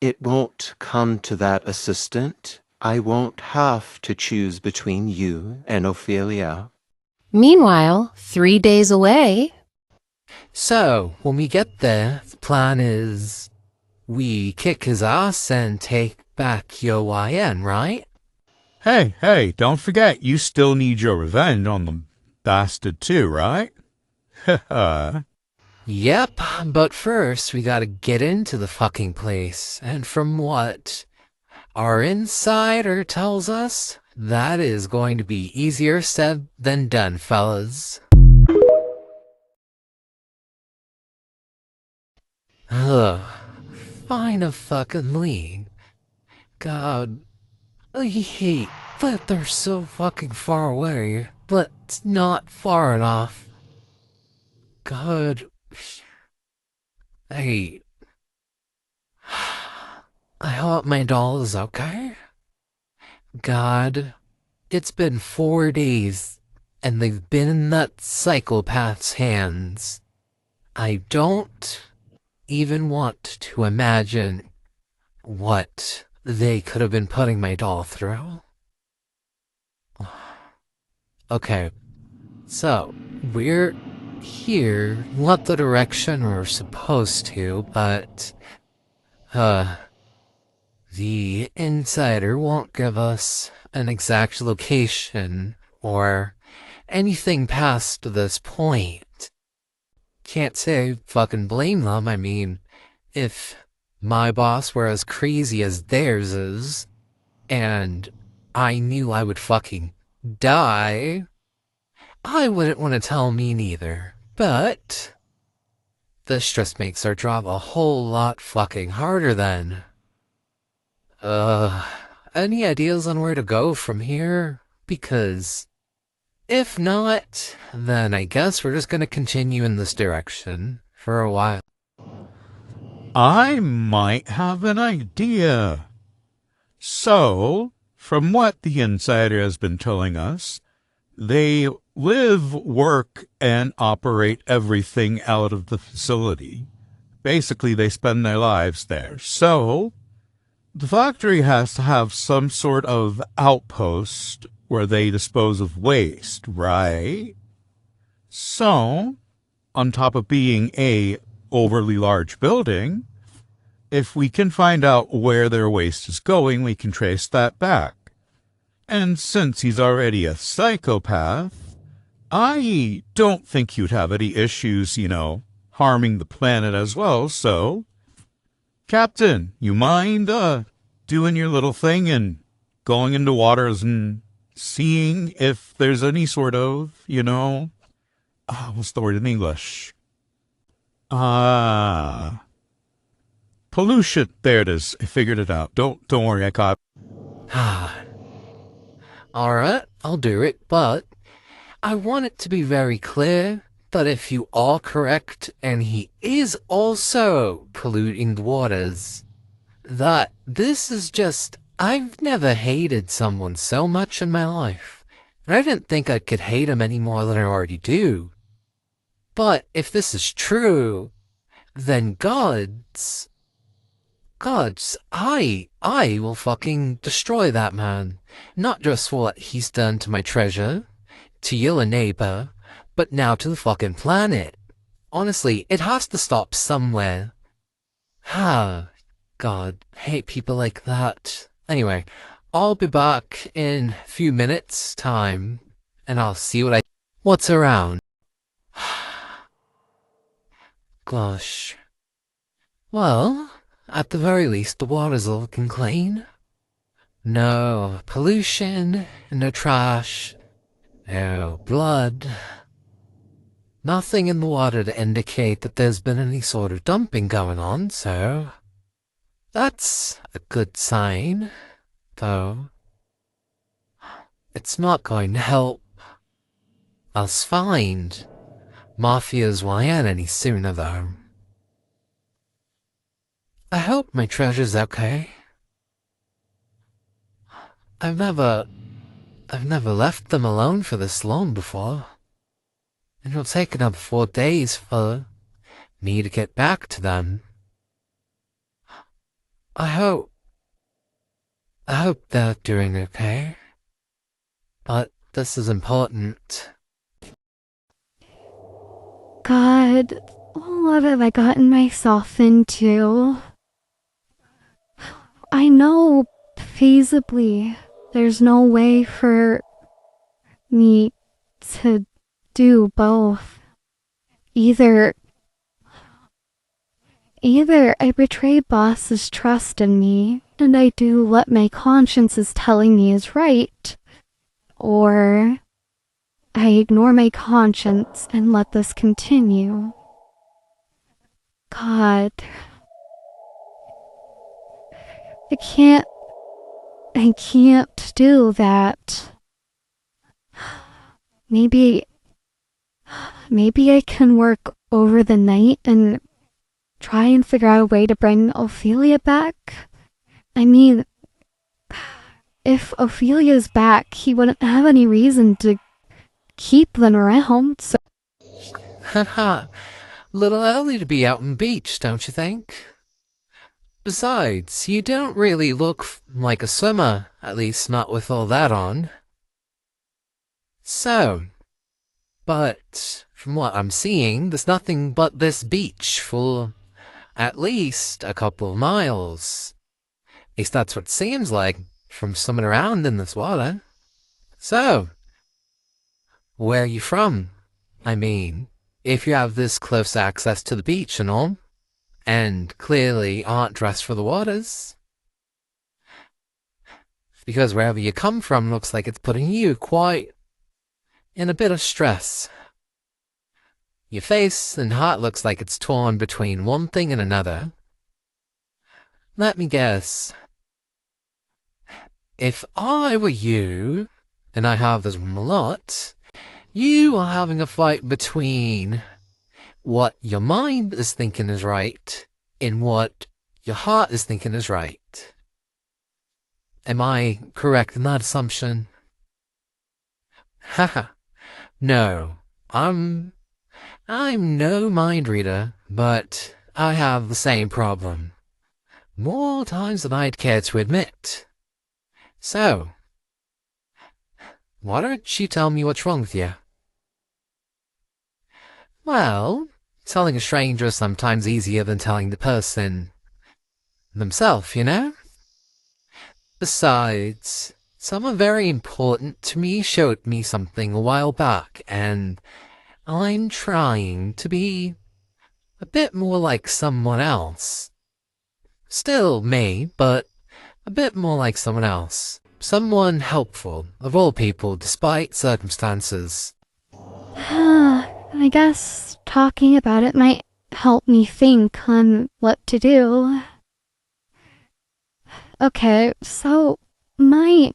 It won't come to that, assistant. I won't have to choose between you and Ophelia. Meanwhile, 3 days away. So, when we get there, the plan is we kick his ass and take back your YN, right? Hey, don't forget, you still need your revenge on the bastard too, right? Yep, but first we gotta get into the fucking place, and from what our insider tells us, that is going to be easier said than done, fellas. Ugh, find a fucking lead. God, I hate that they're so fucking far away, but it's not far enough. God, I hope my doll is okay. God, it's been 4 days, and they've been in that psychopath's hands. I don't even want to imagine what they could have been putting my doll through. Okay, so we're here, not the direction we're supposed to, but the insider won't give us an exact location or anything past this point. Can't say fucking blame them. I mean, if my boss were as crazy as theirs is, and I knew I would fucking die, I wouldn't want to tell me neither. But this just makes our job a whole lot fucking harder then. Any ideas on where to go from here? Because if not, then I guess we're just gonna continue in this direction for a while. I might have an idea. So, from what the insider has been telling us, they live, work, and operate everything out of the facility. Basically, they spend their lives there. So, the factory has to have some sort of outpost where they dispose of waste, right? So, on top of being a overly large building, if we can find out where their waste is going, we can trace that back. And since he's already a psychopath, I don't think he'd have any issues, harming the planet as well, so... Captain, you mind, doing your little thing and going into waters and seeing if there's any sort of, what's the word in English? Pollution. There it is. I figured it out. Don't worry, I caught. Alright, I'll do it, but I want it to be very clear that if you are correct and he is also polluting the waters, that this is just... I've never hated someone so much in my life, and I didn't think I could hate him any more than I already do. But if this is true, then gods, I will fucking destroy that man. Not just for what he's done to my treasure, to your neighbor, but now to the fucking planet. Honestly, it has to stop somewhere. God, I hate people like that. Anyway, I'll be back in a few minutes' time, and I'll see what's around. Gosh. Well, at the very least, the water's looking clean. No pollution, no trash, no blood. Nothing in the water to indicate that there's been any sort of dumping going on, so... That's a good sign, though. It's not going to help us find Mafia Wally any sooner, though. I hope my treasure's okay. I've never left them alone for this long before. And it'll take another 4 days for me to get back to them. I hope they're doing okay. But this is important. God, what have I gotten myself into? I know, feasibly, there's no way for me to do both. Either I betray Boss's trust in me, and I do what my conscience is telling me is right, or I ignore my conscience and let this continue. God. I can't do that. Maybe I can work over the night and try and figure out a way to bring Ophelia back. I mean, if Ophelia's back, he wouldn't have any reason to keep them around, so... Haha, little early to be out on beach, don't you think? Besides, you don't really look like a swimmer, at least not with all that on. So, but from what I'm seeing, there's nothing but this beach for at least a couple of miles. At least that's what it seems like from swimming around in this water. So, where are you from? I mean, if you have this close access to the beach and all, and clearly aren't dressed for the waters. Because wherever you come from looks like it's putting you quite in a bit of stress. Your face and heart looks like it's torn between one thing and another. Let me guess. If I were you, and I have this one a lot, you are having a fight between what your mind is thinking is right and what your heart is thinking is right. Am I correct in that assumption? Haha. No, I'm no mind reader, but I have the same problem. More times than I'd care to admit. So, why don't you tell me what's wrong with you? Well, telling a stranger is sometimes easier than telling the person themselves, you know? Besides, someone very important to me showed me something a while back, and I'm trying to be a bit more like someone else. Still me, but a bit more like someone else. Someone helpful, of all people, despite circumstances. I guess talking about it might help me think on what to do. Okay, so my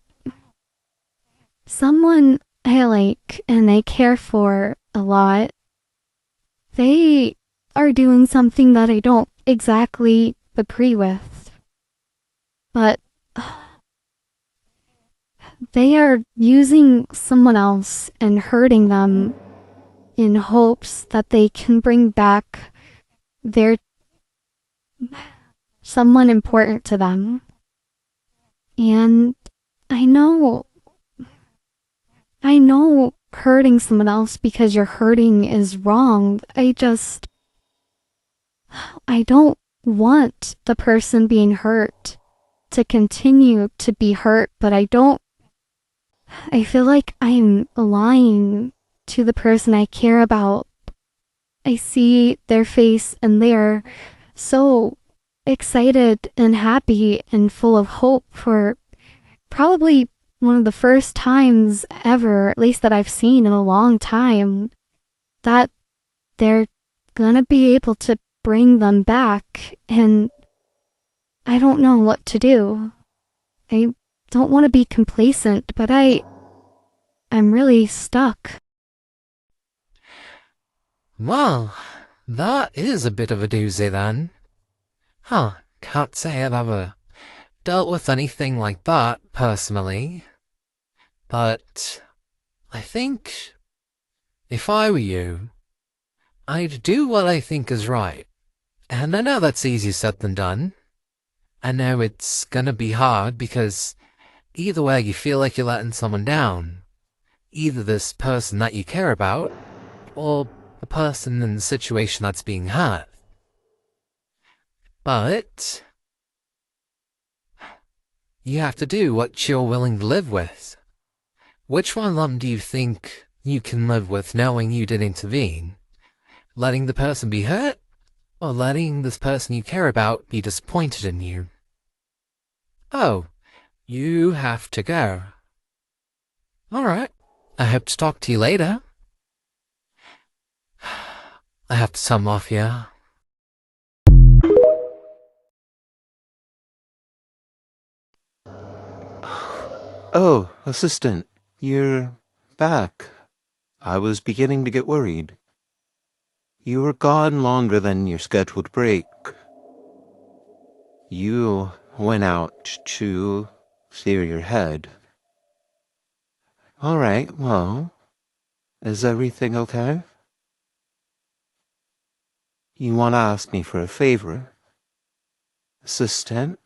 someone I like and I care for a lot, they are doing something that I don't exactly agree with. But they are using someone else and hurting them in hopes that they can bring back their someone important to them. And I know hurting someone else because you're hurting is wrong. I don't want the person being hurt to continue to be hurt, but I feel like I'm lying to the person I care about. I see their face and they're so excited and happy and full of hope for probably one of the first times ever, at least that I've seen in a long time, that they're gonna be able to bring them back, and I don't know what to do. I don't want to be complacent, but I'm really stuck. Well, that is a bit of a doozy then. Huh, can't say I've ever dealt with anything like that, personally. But I think if I were you, I'd do what I think is right. And I know that's easier said than done. I know it's gonna be hard because either way you feel like you're letting someone down. Either this person that you care about, or the person in the situation that's being hurt. But you have to do what you're willing to live with. Which one of them do you think you can live with knowing you did intervene? Letting the person be hurt, or letting this person you care about be disappointed in you? Oh, you have to go. Alright, I hope to talk to you later. I have to tell Mafia. Oh, assistant, you're back. I was beginning to get worried. You were gone longer than your scheduled break. You went out to clear your head. All right, well, is everything okay? You want to ask me for a favor? Assistant?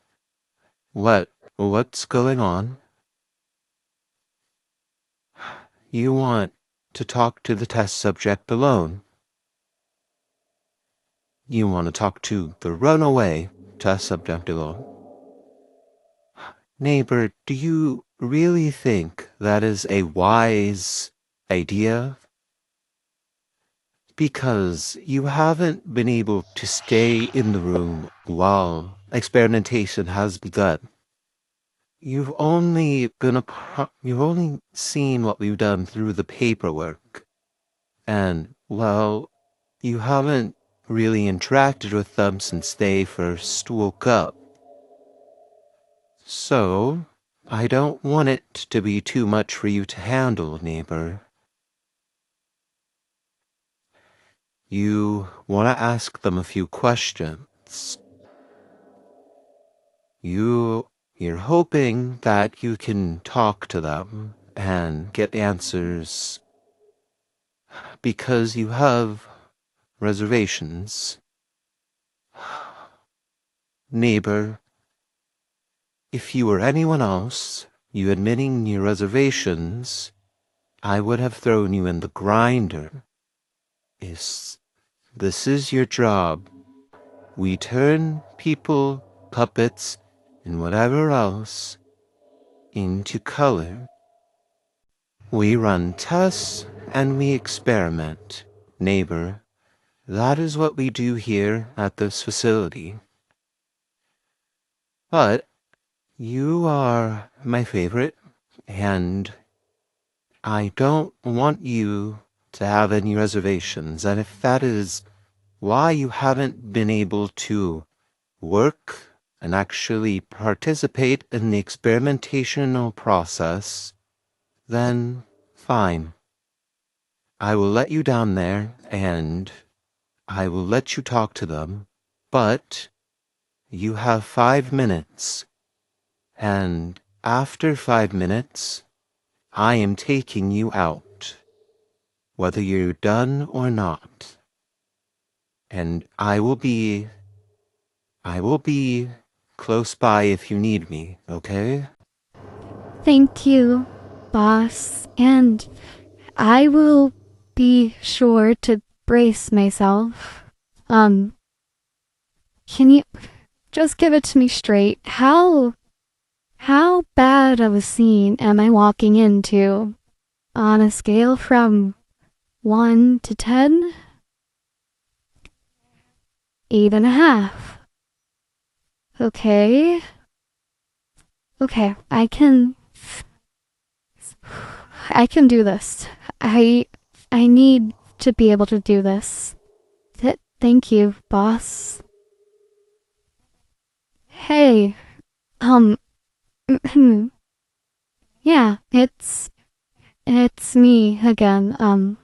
What's going on? You want to talk to the test subject alone? You want to talk to the runaway test subject alone? Neighbor, do you really think that is a wise idea? Because you haven't been able to stay in the room while experimentation has begun. You've only seen what we've done through the paperwork. And, well, you haven't really interacted with them since they first woke up. So, I don't want it to be too much for you to handle, neighbor. You want to ask them a few questions. You're hoping that you can talk to them and get answers because you have reservations. Neighbor, if you were anyone else, you admitting your reservations, I would have thrown you in the grinder. This is your job. We turn people, puppets, and whatever else into color. We run tests and we experiment. Neighbor, that is what we do here at this facility. But you are my favorite, and I don't want you to have any reservations. And if that is why you haven't been able to work and actually participate in the experimentational process, then fine. I will let you down there and I will let you talk to them, but you have 5 minutes, and after 5 minutes, I am taking you out, whether you're done or not. And I will be close by if you need me, okay? Thank you, boss. And I will be sure to brace myself. Can you just give it to me straight? How bad of a scene am I walking into on a scale from 1 to 10? 8.5. Okay. Okay, I can do this. I need to be able to do this. Thank you, boss. Hey, yeah, it's me again.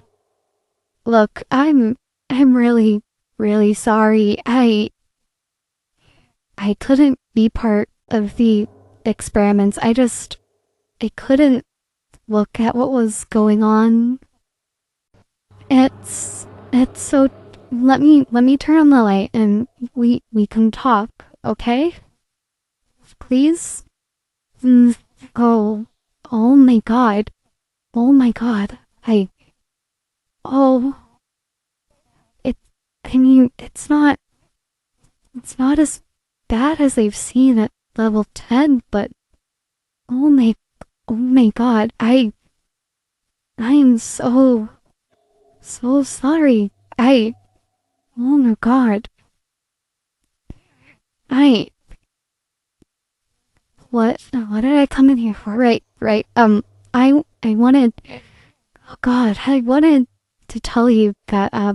Look, I'm really, really sorry. I couldn't be part of the experiments. I couldn't look at what was going on. It's so. Let me turn on the light and we can talk, okay? Please? Oh, oh my god. Oh my god. Oh, I mean, it's not as bad as they've seen at level 10, but oh my god. I am so sorry. Oh my god. What did I come in here for? Right. I wanted, oh god, I wanted to tell you that, I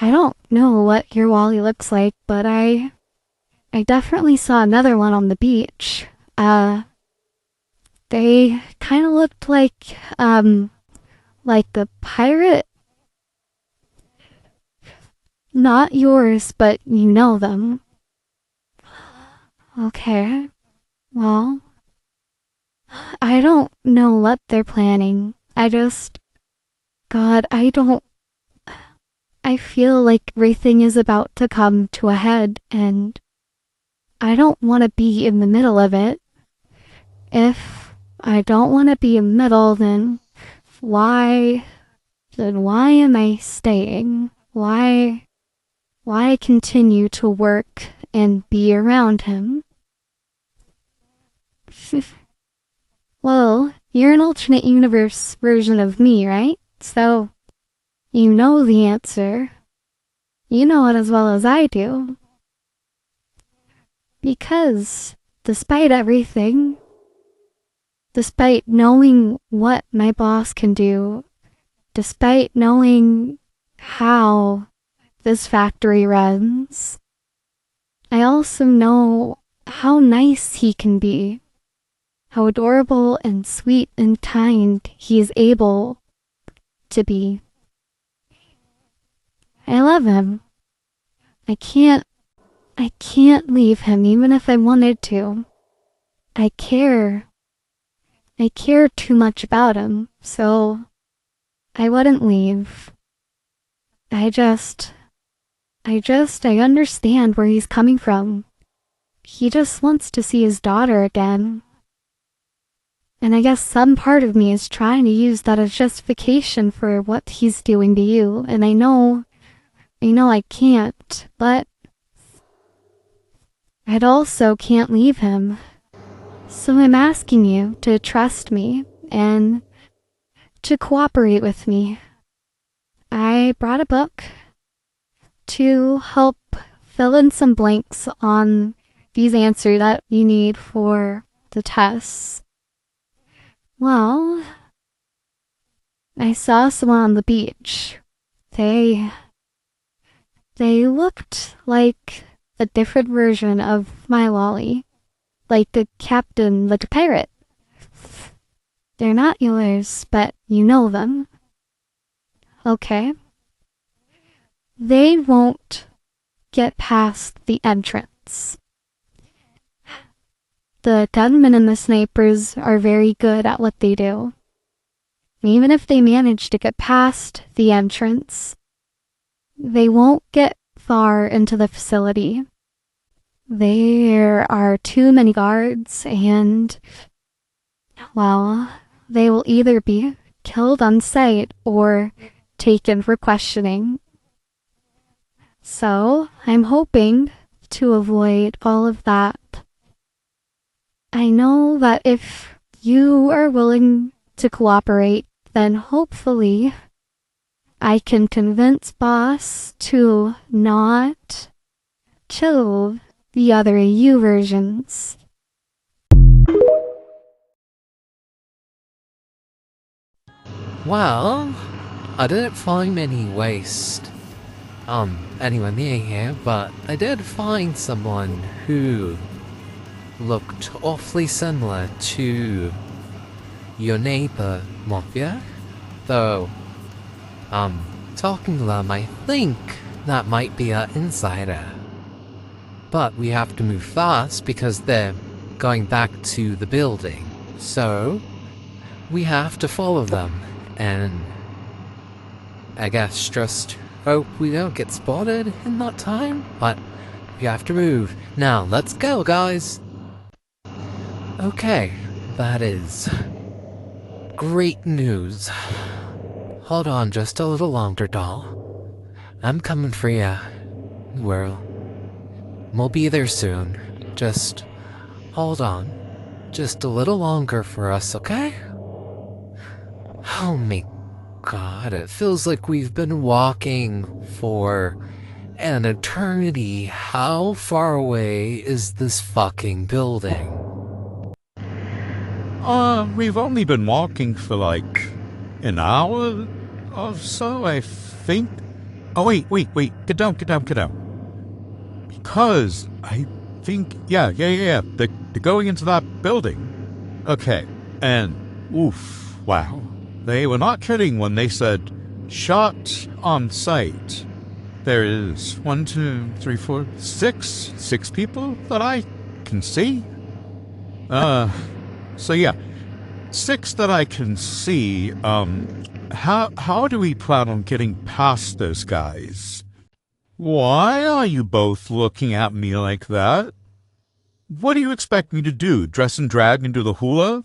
don't know what your Wally looks like, but I definitely saw another one on the beach. They kind of looked like the pirate. Not yours, but you know them. Okay. Well, I don't know what they're planning. God, I feel like everything is about to come to a head, and I don't want to be in the middle of it. If I don't want to be in the middle, then why am I staying? Why continue to work and be around him? Well, you're an alternate universe version of me, right? So, you know the answer. You know it as well as I do. Because, despite everything, despite knowing what my boss can do, despite knowing how this factory runs, I also know how nice he can be, how adorable and sweet and kind he is able to be. I love him. I can't leave him even if I wanted to. I care too much about him, so I wouldn't leave. I just I understand where he's coming from. He just wants to see his daughter again. And I guess some part of me is trying to use that as justification for what he's doing to you. And I know I can't, but I also can't leave him. So I'm asking you to trust me and to cooperate with me. I brought a book to help fill in some blanks on these answers that you need for the tests. Well, I saw someone on the beach. They looked like a different version of my Wally. Like a captain, like a pirate. They're not yours, but you know them. Okay. They won't get past the entrance. The gunmen and the snipers are very good at what they do. Even if they manage to get past the entrance, they won't get far into the facility. There are too many guards and, well, they will either be killed on sight or taken for questioning. So, I'm hoping to avoid all of that. I know that if you are willing to cooperate, then hopefully I can convince Boss to not kill the other EU versions. Well, I didn't find many waste anywhere near here, but I did find someone who looked awfully similar to your neighbor, Mafia. Though, talking to them, I think that might be an insider. But we have to move fast because they're going back to the building. So, we have to follow them, and I guess just hope we don't get spotted in that time, but we have to move. Now, let's go, guys! Okay, that is great news. Hold on just a little longer, doll. I'm coming for ya. We'll be there soon. Just hold on. Just a little longer for us, okay? Oh my god, it feels like we've been walking for an eternity. How far away is this fucking building? We've only been walking for like an hour or so, I think. Oh, wait. Get down. Because I think, yeah. They're going into that building. Okay, and oof, wow. They were not kidding when they said shot on sight. There is 1, 2, 3, 4, 6 people that I can see. So yeah, 6 that I can see. How do we plan on getting past those guys? Why are you both looking at me like that? What do you expect me to do? Dress and drag and do the hula?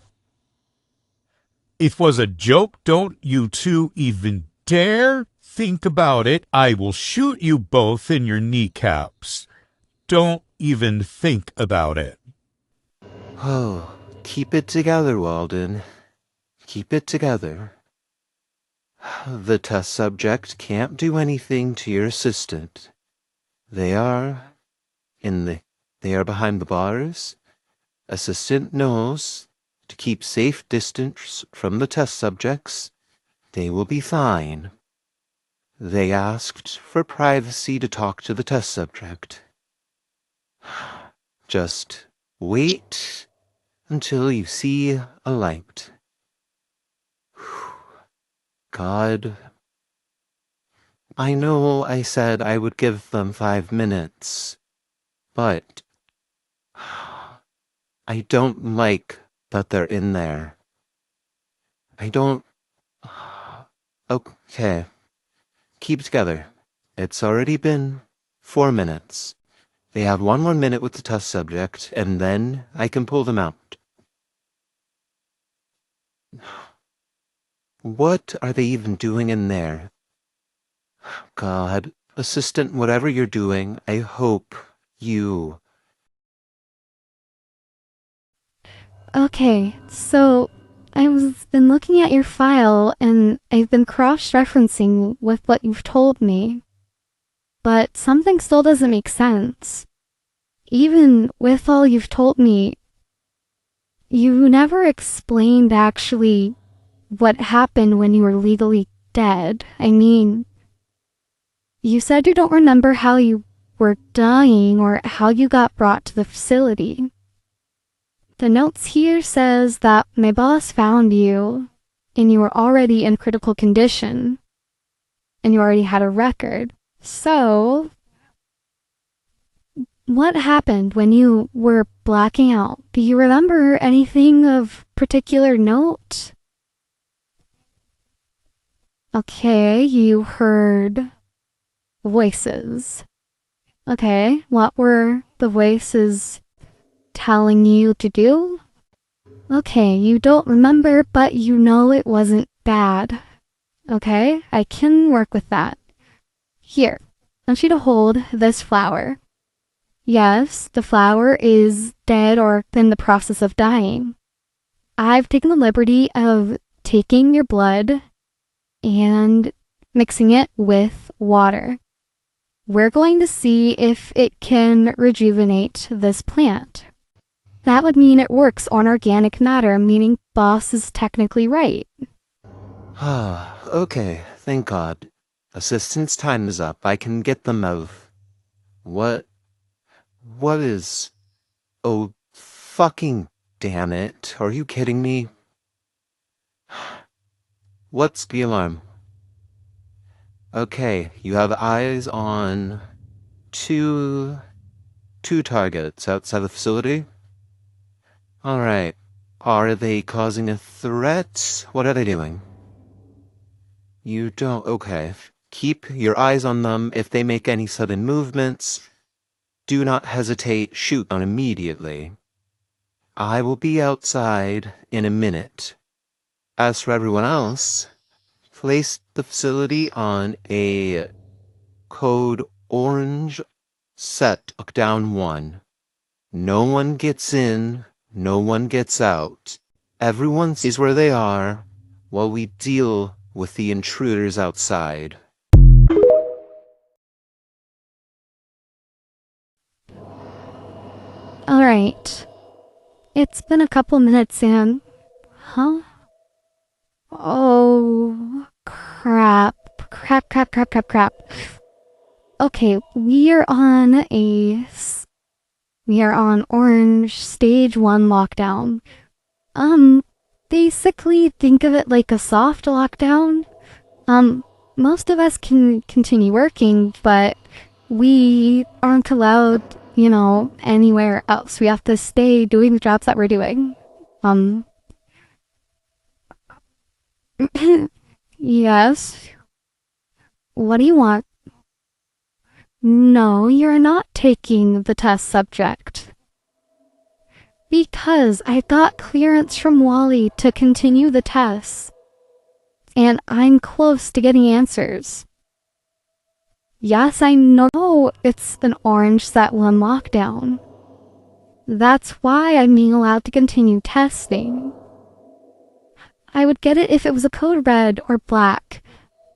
If it was a joke, don't you two even dare think about it. I will shoot you both in your kneecaps. Don't even think about it. Oh, keep it together, Walden. Keep it together. The test subject can't do anything to your assistant. They are behind the bars. Assistant knows to keep safe distance from the test subjects. They will be fine. They asked for privacy to talk to the test subject. Just wait until you see a light. God, I know I said I would give them 5 minutes, but I don't like that they're in there. I don't... Okay, keep together. It's already been 4 minutes. They have 1 more minute with the test subject, and then I can pull them out. What are they even doing in there? God, assistant, whatever you're doing, I hope you... Okay, so I've been looking at your file and I've been cross-referencing with what you've told me. But something still doesn't make sense. Even with all you've told me, you never explained actually what happened when you were legally dead. I mean, you said you don't remember how you were dying or how you got brought to the facility. The notes here says that my boss found you and you were already in critical condition and you already had a record. So, what happened when you were blacking out? Do you remember anything of particular note? Okay, you heard voices. Okay, what were the voices telling you to do? Okay, you don't remember, but you know it wasn't bad. Okay, I can work with that. Here, I want you to hold this flower. Yes, the flower is dead or in the process of dying. I've taken the liberty of taking your blood and mixing it with water. We're going to see if it can rejuvenate this plant. That would mean it works on organic matter, meaning boss is technically right. Okay, thank God. Assistant's time is up. I can get them out. What is... Oh, fucking damn it. Are you kidding me? What's the alarm? Okay, you have eyes on two targets outside the facility? Alright. Are they causing a threat? What are they doing? You don't... Okay. Keep your eyes on them. If they make any sudden movements, do not hesitate. Shoot on immediately. I will be outside in a minute. As for everyone else, place the facility on a code orange set down 1. No one gets in, no one gets out. Everyone sees where they are while we deal with the intruders outside. Alright. It's been a couple minutes and... Huh? Oh, crap. Crap. Okay, we are on orange stage 1 lockdown. Basically think of it like a soft lockdown. Most of us can continue working, but we aren't allowed, anywhere else. We have to stay doing the jobs that we're doing. Yes. What do you want? No, you're not taking the test subject. Because I got clearance from Wally to continue the tests. And I'm close to getting answers. Yes, I know it's an orange set 1 lockdown. That's why I'm being allowed to continue testing. I would get it if it was a code red or black,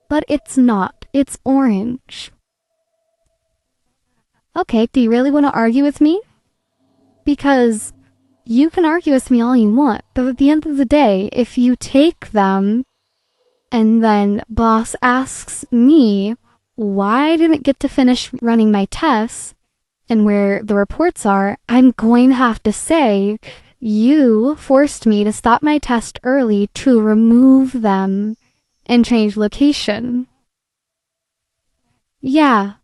but it's not. It's orange. Okay, do you really want to argue with me? Because you can argue with me all you want, but at the end of the day, if you take them, and then boss asks me why I didn't get to finish running my tests, and where the reports are, I'm going to have to say, you forced me to stop my test early to remove them and change location. Yeah,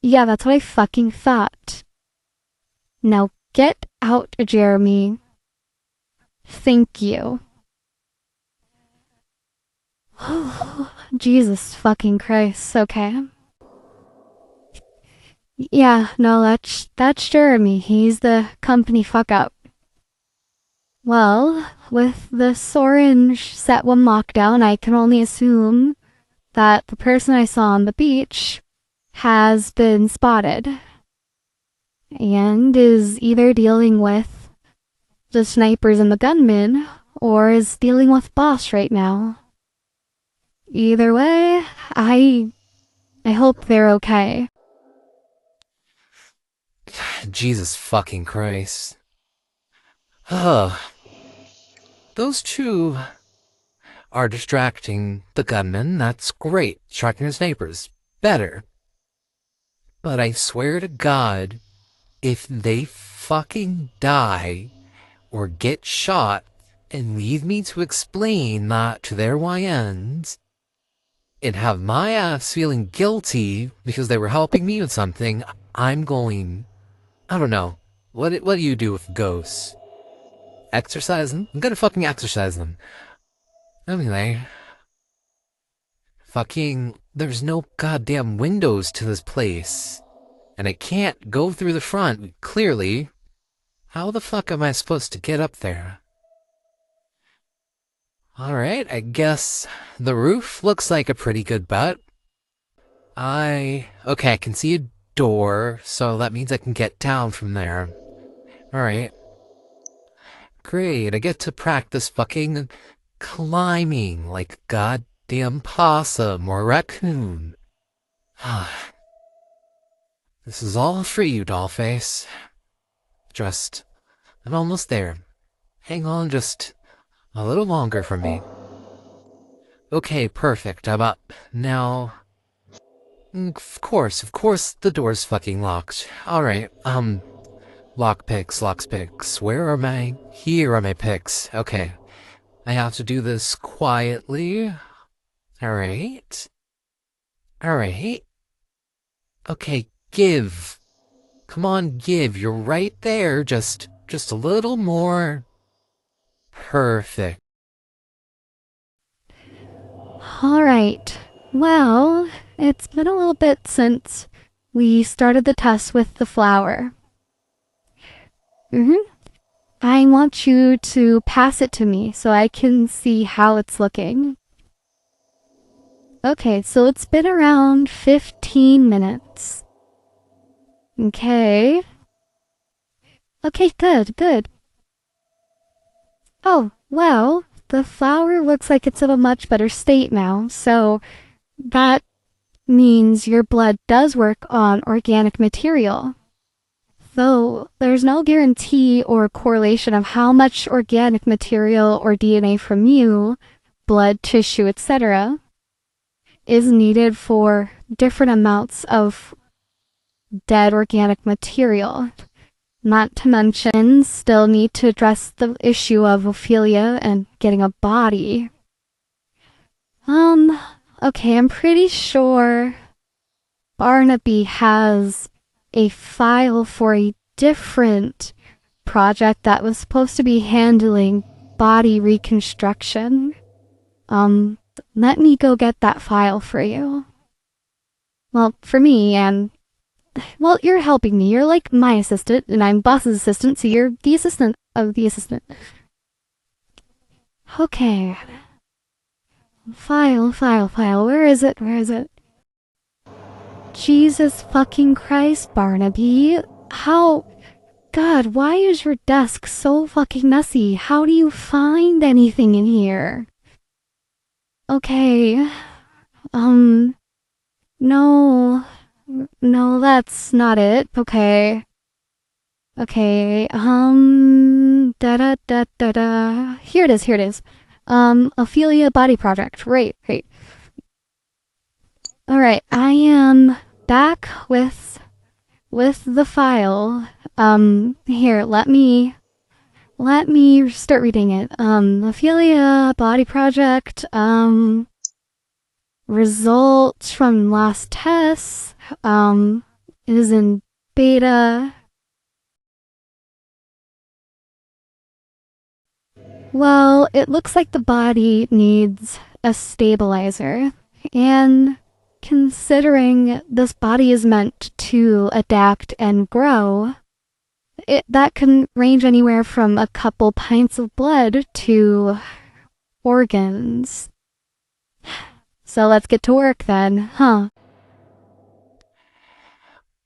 that's what I fucking thought. Now get out, Jeremy. Thank you. Jesus fucking Christ, okay. Yeah, no, that's Jeremy. He's the company fuck up. Well, with this orange set one lockdown, I can only assume that the person I saw on the beach has been spotted and is either dealing with the snipers and the gunmen or is dealing with boss right now. Either way, I hope they're okay. Jesus fucking Christ. Ugh. Those two are distracting the gunman. That's great. Distracting his neighbors. Better. But I swear to God, if they fucking die or get shot and leave me to explain that to their YNs and have my ass feeling guilty because they were helping me with something, I'm going, I don't know. What do you do with ghosts? Exercise them? I'm gonna fucking exercise them. Anyway, there's no goddamn windows to this place. And I can't go through the front, clearly. How the fuck am I supposed to get up there? Alright, I guess the roof looks like a pretty good bet. Okay, I can see a door, so that means I can get down from there. Alright. Great, I get to practice fucking climbing like a goddamn possum or raccoon. This is all for you, Dollface. I'm almost there. Hang on just a little longer for me. Okay, perfect. I'm up. Now... Of course, the door's fucking locked. Alright, lockpicks. Where are my... Here are my picks. Okay. I have to do this quietly. Alright. Okay, give. Come on, give. You're right there. Just a little more. Perfect. Alright. Well, it's been a little bit since we started the test with the flower. I want you to pass it to me so I can see how it's looking. Okay, so it's been around 15 minutes. Okay. Okay, good. Oh, well, the flower looks like it's in a much better state now, so that means your blood does work on organic material. Though there's no guarantee or correlation of how much organic material or DNA from you, blood, tissue, etc., is needed for different amounts of dead organic material. Not to mention, still need to address the issue of Ophelia and getting a body. Okay, I'm pretty sure Barnaby has a file for a different project that was supposed to be handling body reconstruction. Let me go get that file for you. Well, for me, and well, you're helping me. You're like my assistant, and I'm boss's assistant, so you're the assistant of the assistant. Okay. File. Where is it? Jesus fucking Christ, Barnaby. How... God, why is your desk so fucking messy? How do you find anything in here? Okay. No. No, that's not it. Okay. Da. Here it is. Ophelia Body Project. Right. Alright, I am back with the file. Here, let me start reading it. Ophelia Body Project, results from last tests, is in beta. Well, it looks like the body needs a stabilizer, and considering this body is meant to adapt and grow, that can range anywhere from a couple pints of blood to organs. So let's get to work then, huh?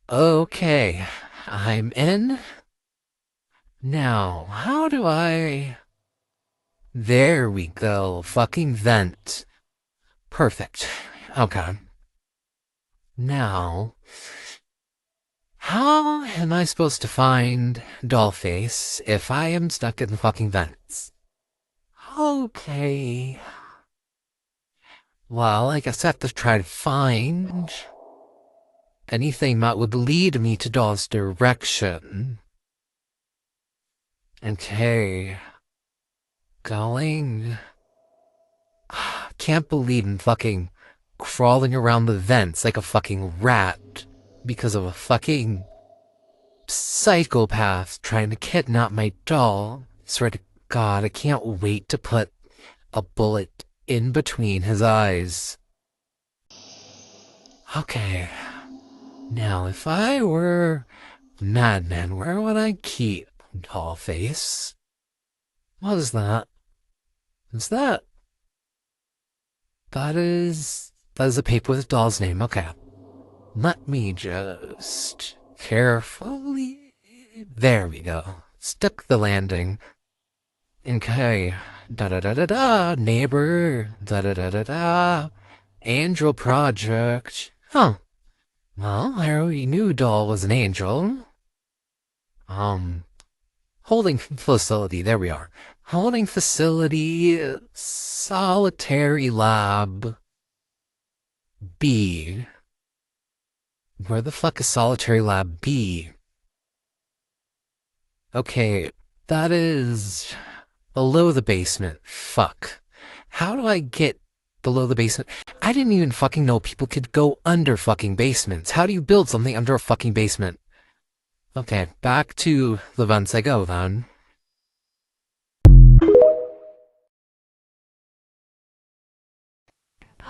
Okay, I'm in. Now, how do I... There we go, fucking vent. Perfect. Okay. Now, how am I supposed to find Dollface if I am stuck in the fucking vents? Okay. Well, I guess I have to try to find anything that would lead me to Doll's direction. Okay. Going. Can't believe I'm fucking crawling around the vents like a fucking rat because of a fucking psychopath trying to kidnap my doll. Swear to God, I can't wait to put a bullet in between his eyes. Okay. Now, if I were a madman, where would I keep Dollface? What is that? Is that? That is a paper with Doll's name. Okay. Let me just carefully... There we go. Stuck the landing. Okay. Da-da-da-da-da. Neighbor. Da-da-da-da-da. Angel Project. Huh. Well, I already knew Doll was an angel. Holding facility. There we are. Holding facility. Solitary lab. B. Where the fuck is Solitary Lab B? Okay, that is below the basement. Fuck. How do I get below the basement? I didn't even fucking know people could go under fucking basements. How do you build something under a fucking basement? Okay, back to the vents I go then.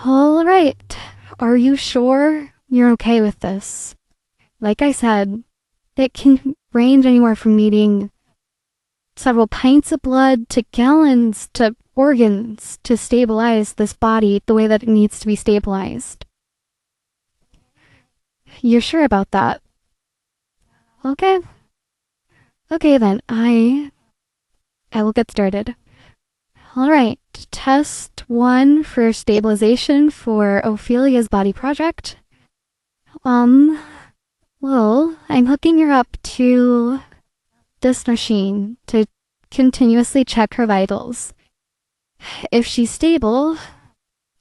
Alright. Are you sure you're okay with this? Like I said, it can range anywhere from needing several pints of blood to gallons to organs to stabilize this body the way that it needs to be stabilized. You're sure about that? Okay. Okay then, I will get started. Alright, test 1 for stabilization for Ophelia's body project. Well, I'm hooking her up to this machine to continuously check her vitals. If she's stable,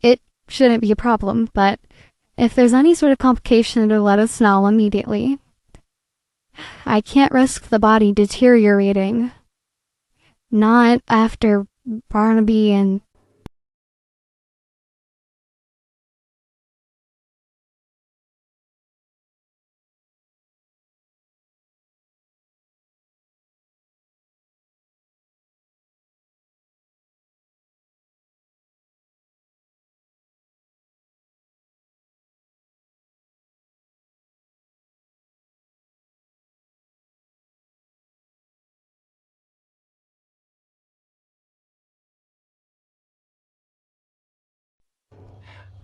it shouldn't be a problem, but if there's any sort of complication, to let us know immediately. I can't risk the body deteriorating. Not after Barnaby and...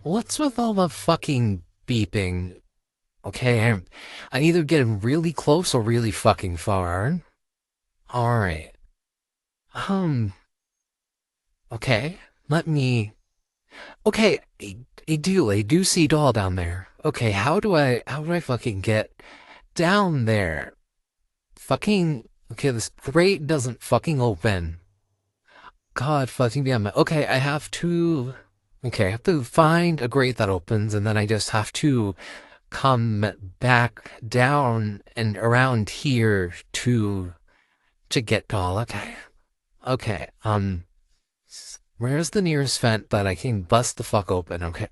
What's with all the fucking beeping? Okay, I'm either getting really close or really fucking far. Alright. Okay, let me... Okay, I do see Doll down there. Okay, how do I fucking get down there? Fucking... Okay, this grate doesn't fucking open. God fucking damn it. Okay, I have to... Okay, I have to find a grate that opens, and then I just have to come back down and around here to get Doll. Okay. Okay, where's the nearest vent that I can bust the fuck open? Okay.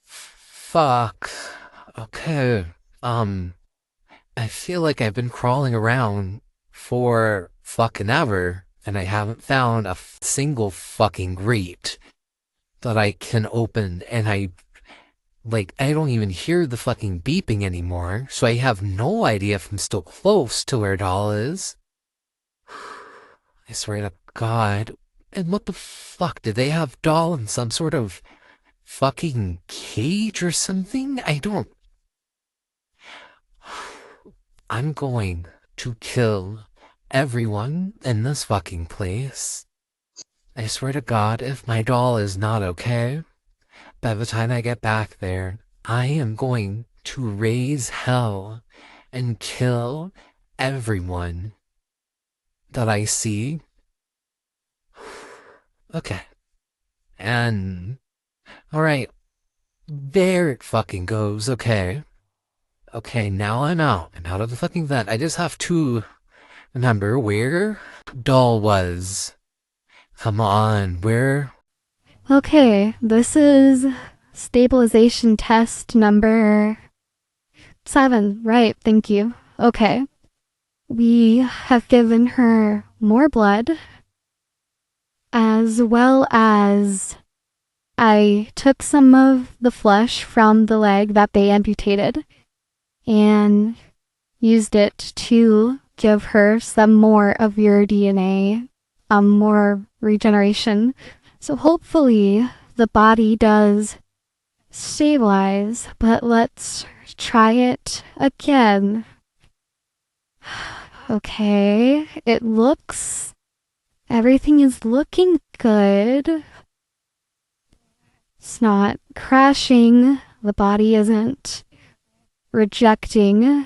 Fuck. Okay. I feel like I've been crawling around for fucking ever, and I haven't found a single fucking grate. that I can open, and I don't even hear the fucking beeping anymore, so I have no idea if I'm still close to where doll is. I swear to God. And what the fuck? Did they have doll in some sort of fucking cage or something? I'm going to kill everyone in this fucking place. I swear to God, if my doll is not okay, by the time I get back there, I am going to raise hell and kill everyone that I see. Okay. And, alright, there it fucking goes, okay. Okay, now I'm out. I'm out of the fucking vent. I just have to remember where doll was. Come on, where? Okay, this is stabilization test number 7. Right, thank you. Okay. We have given her more blood, as well as I took some of the flesh from the leg that they amputated and used it to give her some more of your DNA, more regeneration. So hopefully the body does stabilize, but let's try it again. Okay, everything is looking good. It's not crashing. The body isn't rejecting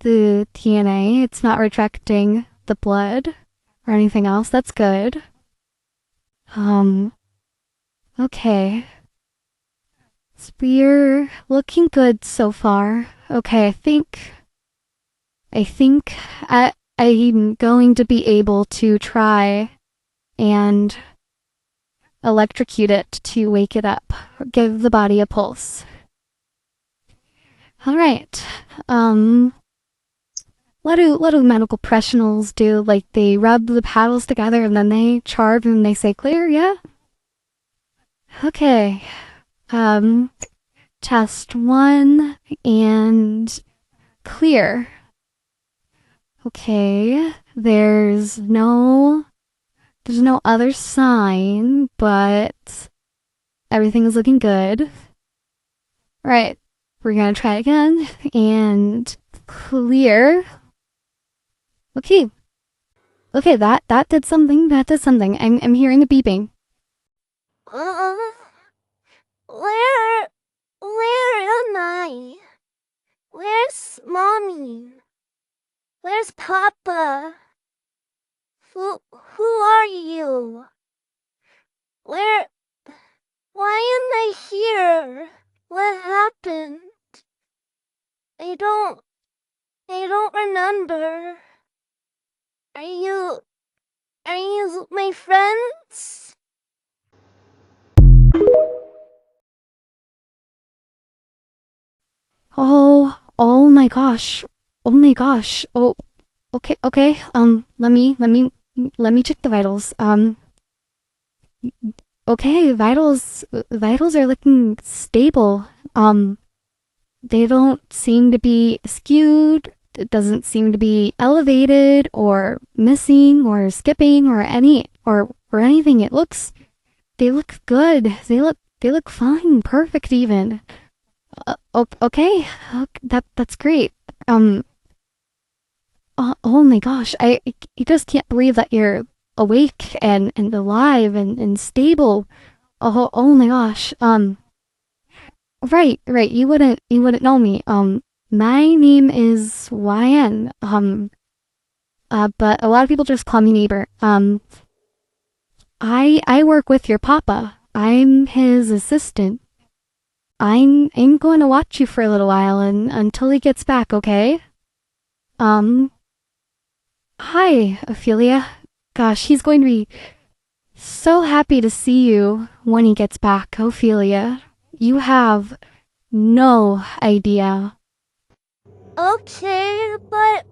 the DNA. It's not rejecting the blood or anything else. That's good. Okay. We're looking good so far. Okay, I'm going to be able to try and electrocute it to wake it up. Give the body a pulse. Alright. What do medical professionals do? Like, they rub the paddles together and then they charge and they say clear, yeah? Okay. Test 1 and clear. Okay. There's no other sign, but everything is looking good. Right. We're gonna try again and clear. Okay. Okay, that did something. That did something. I'm hearing a beeping. Uh, where am I? Where's Mommy? Where's Papa? Who are you? Why am I here? What happened? I don't remember. Are you my friends? Oh my gosh. Oh my gosh. Oh, okay. Let me check the vitals. Okay, vitals are looking stable. They don't seem to be skewed. It doesn't seem to be elevated or missing or skipping or anything. They look good. They look fine, perfect even. Okay, that's great. Oh my gosh, I just can't believe that you're awake and alive and stable. Oh my gosh. Right. You wouldn't know me. My name is YN. But a lot of people just call me neighbor. I work with your papa. I'm his assistant. I'm going to watch you for a little while and until he gets back, okay? Hi, Ophelia. Gosh, he's going to be so happy to see you when he gets back, Ophelia. You have no idea. Okay, but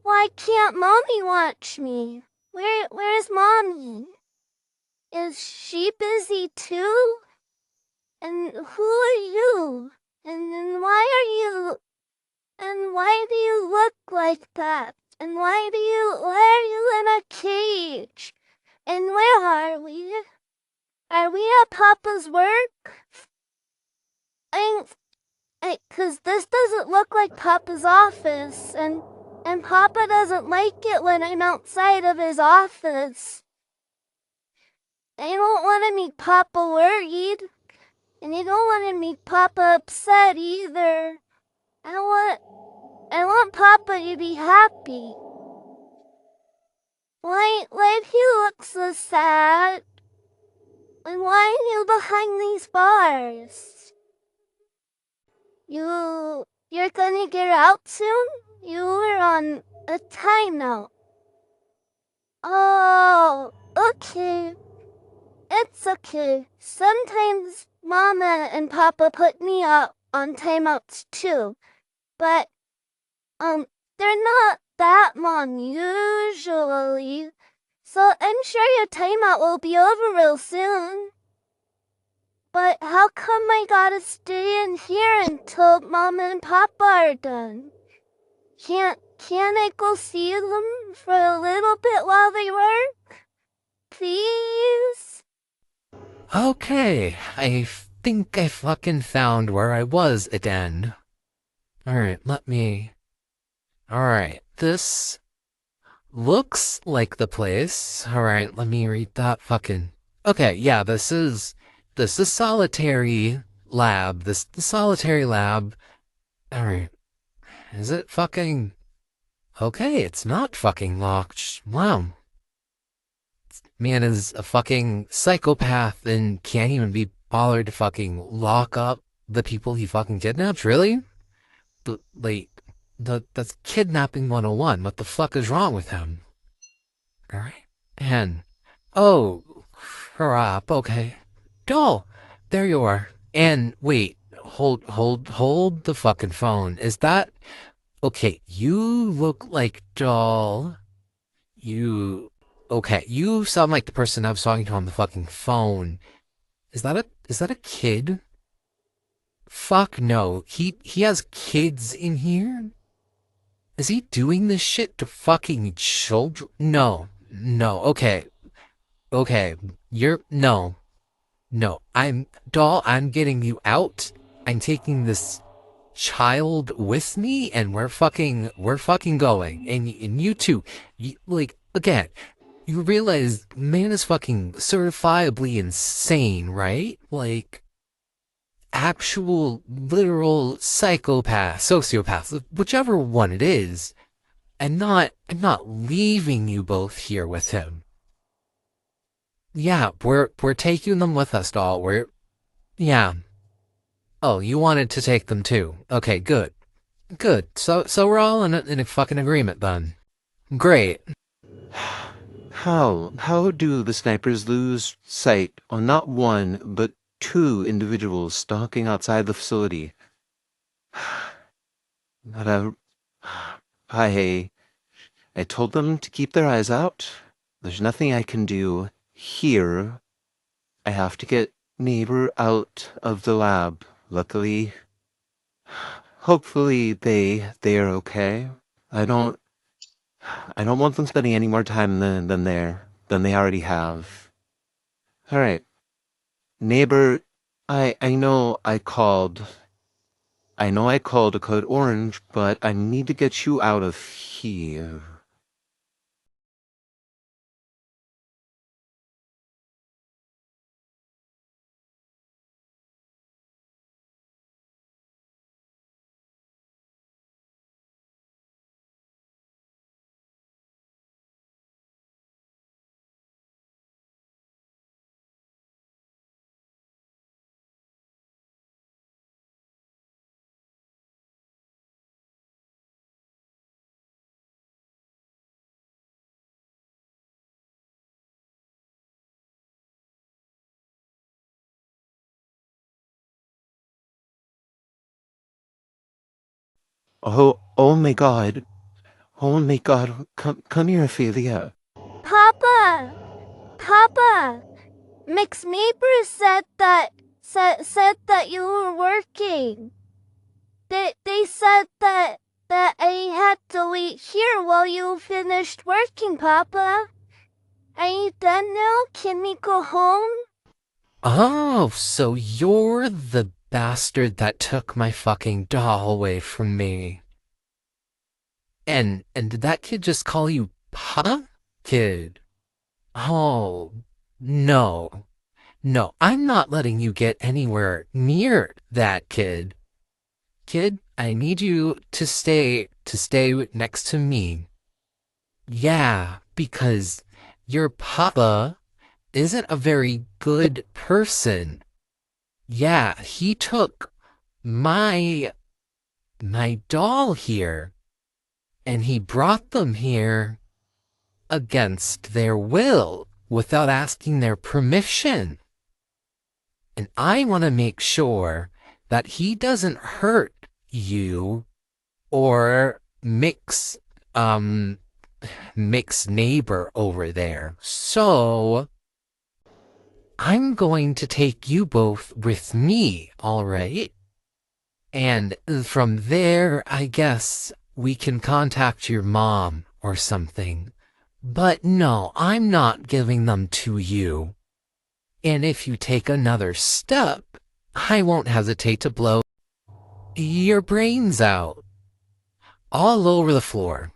why can't Mommy watch me? Where's Mommy? Is she busy too? And who are you? And then why do you look like that? And why are you in a cage? And where are we? Are we at Papa's work? Cause this doesn't look like Papa's office, and Papa doesn't like it when I'm outside of his office. I don't want to make Papa worried, and I don't want to make Papa upset either. I want Papa to be happy. Why do you look so sad? And why are you behind these bars? You're gonna get out soon? You were on a timeout. Oh, okay. It's okay. Sometimes Mama and Papa put me up on timeouts too. But, they're not that long usually. So I'm sure your timeout will be over real soon. But how come I gotta stay in here until Mama and Papa are done? Can't I go see them for a little bit while they work? Please? Okay, I think I fucking found where I was again. Alright, Alright, this looks like the place. Alright, let me read that fucking... Okay, yeah, this is solitary lab. The solitary lab. Alright, is it fucking... Okay, it's not fucking locked. Wow. Man is a fucking psychopath and can't even be bothered to fucking lock up the people he fucking kidnapped? Really? That's kidnapping 101. What the fuck is wrong with him? Alright. And, oh, crap, okay. Doll, there you are. And, wait, hold the fucking phone. Is that, okay, you look like Doll. Okay, you sound like the person I was talking to on the fucking phone. Is that a kid? Fuck no. He has kids in here? Is he doing this shit to fucking children? No. Okay. No. I'm getting you out. I'm taking this child with me, and we're fucking going. And you too. Again, you realize man is fucking certifiably insane, right? Like, actual, literal psychopath, sociopath, whichever one it is. I'm not leaving you both here with him. Yeah, we're taking them with us, doll. Yeah. Oh, you wanted to take them too. Okay, good. So we're all in a fucking agreement then. Great. How do the snipers lose sight on not one, but two individuals stalking outside the facility? Not a... I told them to keep their eyes out. There's nothing I can do here. I have to get neighbor out of the lab. Luckily, hopefully they are okay. I don't want them spending any more time than they already have. All right, neighbor. I know I called. I know I called a code orange, but I need to get you out of here. Oh my God. Oh my God. Come here, Ophelia. Papa! Papa! Mixed neighbor said that said that you were working. They said that I had to wait here while you finished working, Papa. Are you done now? Can we go home? Oh, so you're the bastard that took my fucking doll away from me. And did that kid just call you Papa? Kid. Oh, no. No, I'm not letting you get anywhere near that kid. Kid, I need you to stay next to me. Yeah, because your papa isn't a very good person. Yeah, he took my doll here and he brought them here against their will without asking their permission. And I want to make sure that he doesn't hurt you or mix neighbor over there. So I'm going to take you both with me, all right? And from there, I guess we can contact your mom or something. But no, I'm not giving them to you. And if you take another step, I won't hesitate to blow your brains out all over the floor.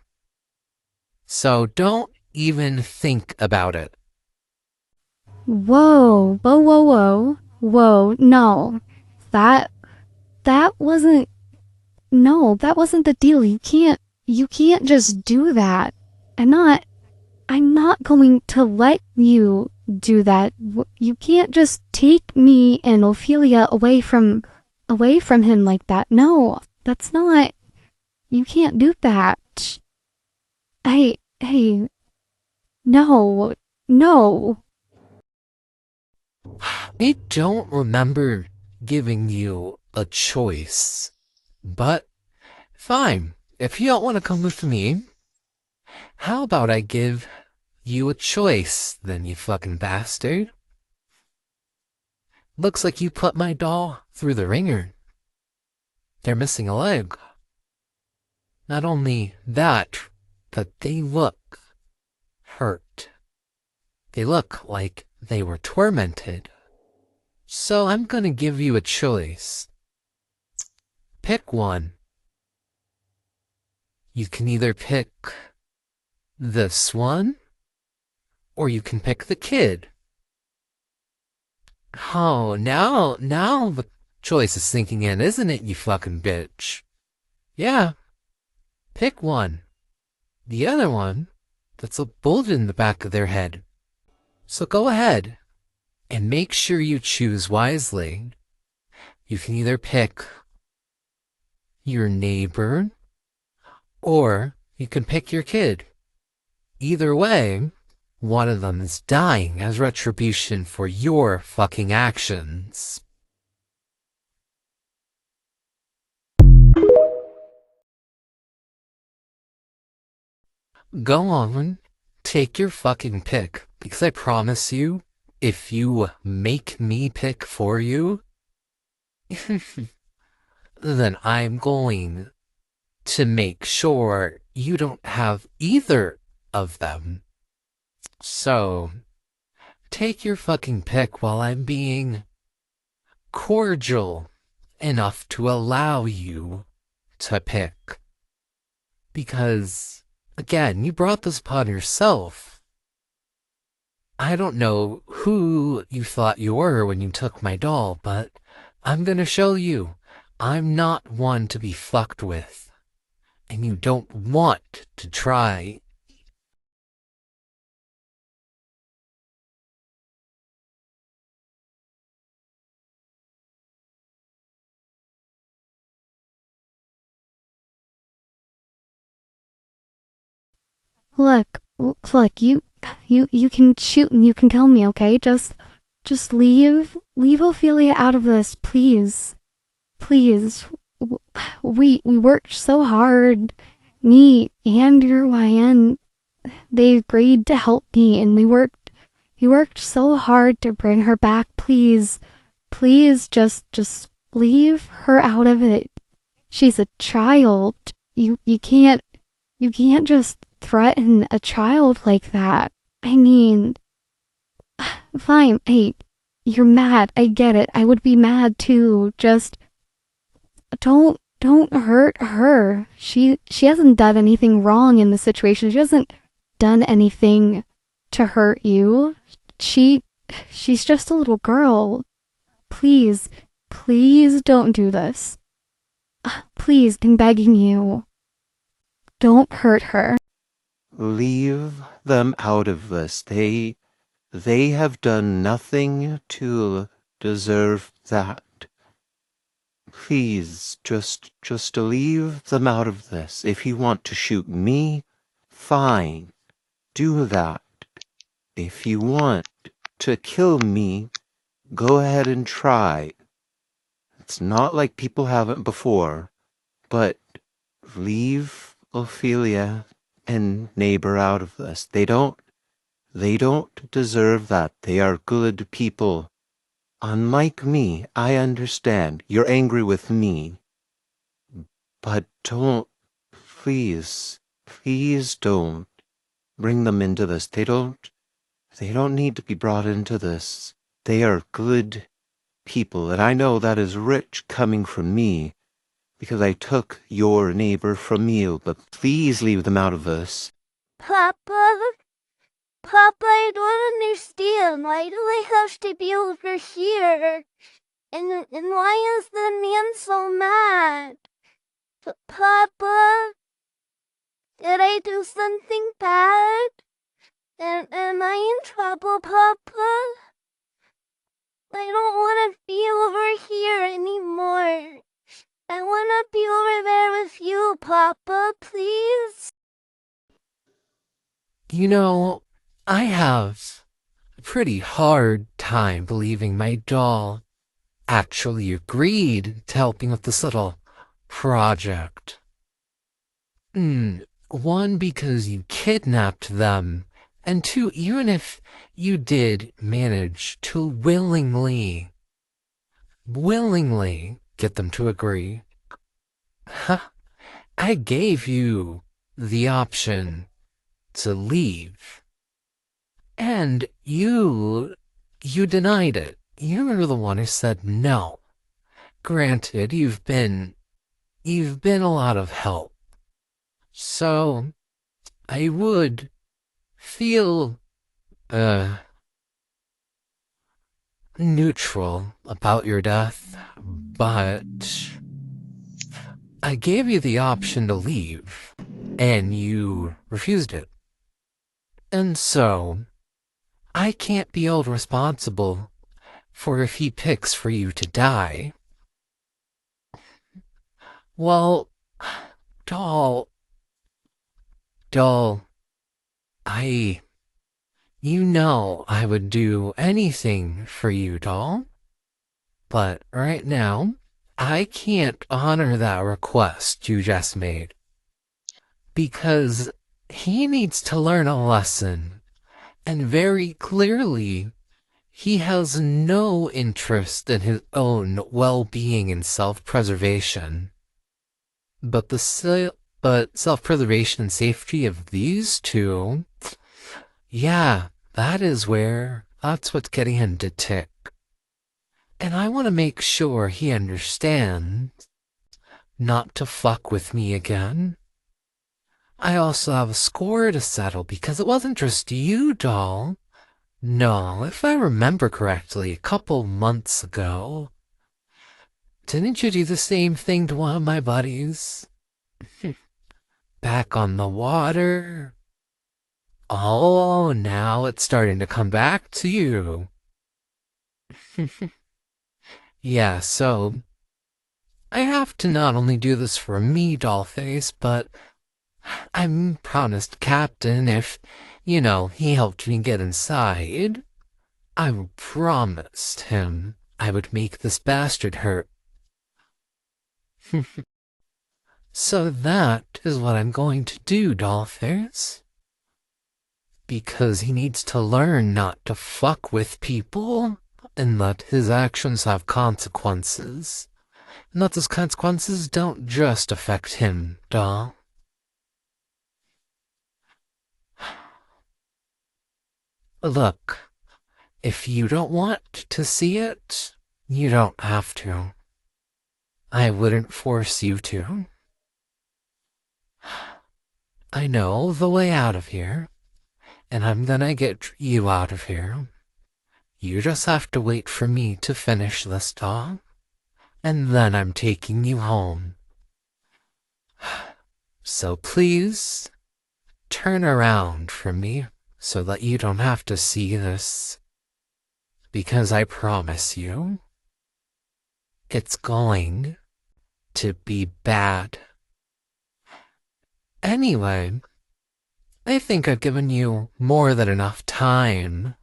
So don't even think about it. Whoa, whoa, whoa, whoa, whoa, no. That wasn't, no, that wasn't the deal. You can't just do that. I'm not going to let you do that. You can't just take me and Ophelia away from him like that. No, that's not, you can't do that. Hey, no, no. I don't remember giving you a choice. But fine, if you don't want to come with me, how about I give you a choice then, you fucking bastard? Looks like you put my doll through the ringer. They're missing a leg. Not only that, but they look hurt. They look like they were tormented. So I'm gonna give you a choice. Pick one. You can either pick this one, or you can pick the kid. Oh, now the choice is sinking in, isn't it, you fucking bitch? Yeah, pick one. The other one, that's a bullet in the back of their head. So go ahead, and make sure you choose wisely. You can either pick your neighbor, or you can pick your kid. Either way, one of them is dying as retribution for your fucking actions. Go on, take your fucking pick, because I promise you, if you make me pick for you, then I'm going to make sure you don't have either of them. So, take your fucking pick while I'm being cordial enough to allow you to pick. Because, again, you brought this upon yourself. I don't know who you thought you were when you took my doll, but I'm gonna show you I'm not one to be fucked with. And you don't want to try. Look, you can shoot and you can kill me, okay? Just leave Ophelia out of this, please. Please. We worked so hard. Me and your YN, they agreed to help me and we worked so hard to bring her back. Please, please just leave her out of it. She's a child. You can't just threaten a child like that. I mean, fine. Hey, you're mad. I get it. I would be mad too. Just don't hurt her. She hasn't done anything wrong in the situation. She hasn't done anything to hurt you. She's just a little girl. Please, please don't do this. Please, I'm begging you. Don't hurt her. Leave them out of this. They have done nothing to deserve that. Please, just leave them out of this. If you want to shoot me, fine. Do that. If you want to kill me, go ahead and try. It's not like people haven't before, but leave Ophelia and Neighbor out of this. They don't deserve that. They are good people. Unlike me, I understand. You're angry with me. But please don't bring them into this. They don't need to be brought into this. They are good people, and I know that is rich coming from me, because I took your neighbor from you, but please leave them out of this. Papa, I don't understand. Why do I have to be over here? And why is the man so mad? Papa, did I do something bad? Am I in trouble, Papa? I don't want to be over here anymore. I want to be over there with you, Papa, please. You know, I have a pretty hard time believing my doll actually agreed to helping with this little project. One, because you kidnapped them, and two, even if you did manage to willingly get them to agree, I gave you the option to leave, and you denied it. You were the one who said no. Granted, you've been a lot of help, so I would feel neutral about your death, but I gave you the option to leave, and you refused it. And so, I can't be held responsible for if he picks for you to die. Well, doll, you know I would do anything for you, doll. But right now, I can't honor that request you just made. Because he needs to learn a lesson. And very clearly, he has no interest in his own well-being and self-preservation. But self-preservation and safety of these two, yeah, that's what's getting him to tick. And I want to make sure he understands not to fuck with me again. I also have a score to settle because it wasn't just you, doll. No, if I remember correctly, a couple months ago, didn't you do the same thing to one of my buddies? Back on the water? Oh, now it's starting to come back to you. Yeah, so I have to not only do this for me, Dollface, but I'm promised Captain if, he helped me get inside. I promised him I would make this bastard hurt. So that is what I'm going to do, Dollface. Because he needs to learn not to fuck with people. and that his actions have consequences, and that those consequences don't just affect him, doll. Look, if you don't want to see it, you don't have to. I wouldn't force you to. I know the way out of here, and I'm gonna get you out of here. You just have to wait for me to finish this talk, and then I'm taking you home. So please, turn around for me so that you don't have to see this. Because I promise you, it's going to be bad. Anyway, I think I've given you more than enough time.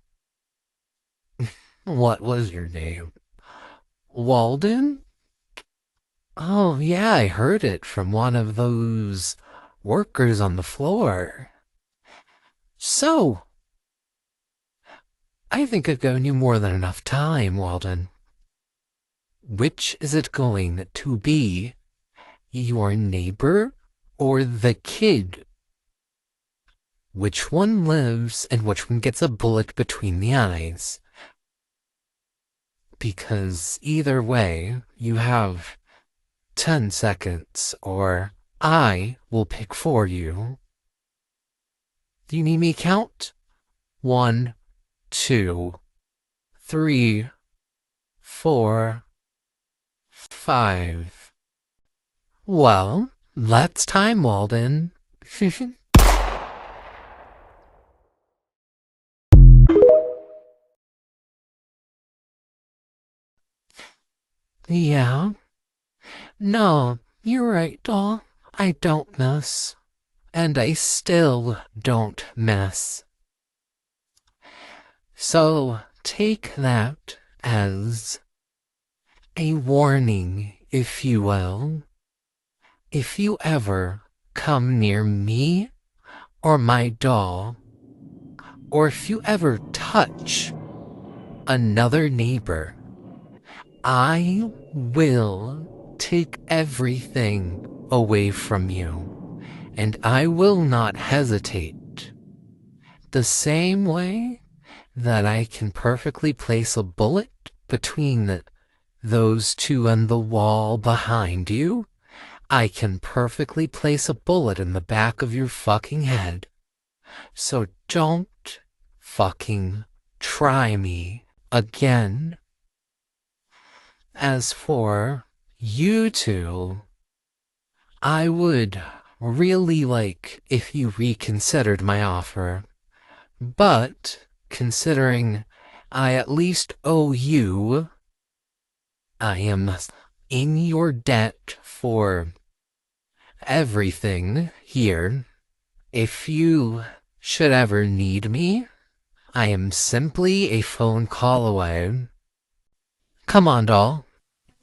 What was your name? Walden? Oh, yeah, I heard it from one of those workers on the floor. So, I think I've given you more than enough time, Walden. Which is it going to be? Your neighbor or the kid? Which one lives and which one gets a bullet between the eyes? Because either way, you have 10 seconds, or I will pick for you. Do you need me to count? 1, 2, 3, 4, 5. Well, that's time, Walden. Yeah? No, you're right, doll. I don't miss. And I still don't miss. So take that as a warning, if you will. If you ever come near me or my doll, or if you ever touch another neighbor, I will take everything away from you, and I will not hesitate. The same way that I can perfectly place a bullet between those two on the wall behind you, I can perfectly place a bullet in the back of your fucking head. So don't fucking try me again. As for you two, I would really like if you reconsidered my offer. But considering I at least owe you, I am in your debt for everything here. If you should ever need me, I am simply a phone call away. Come on, doll.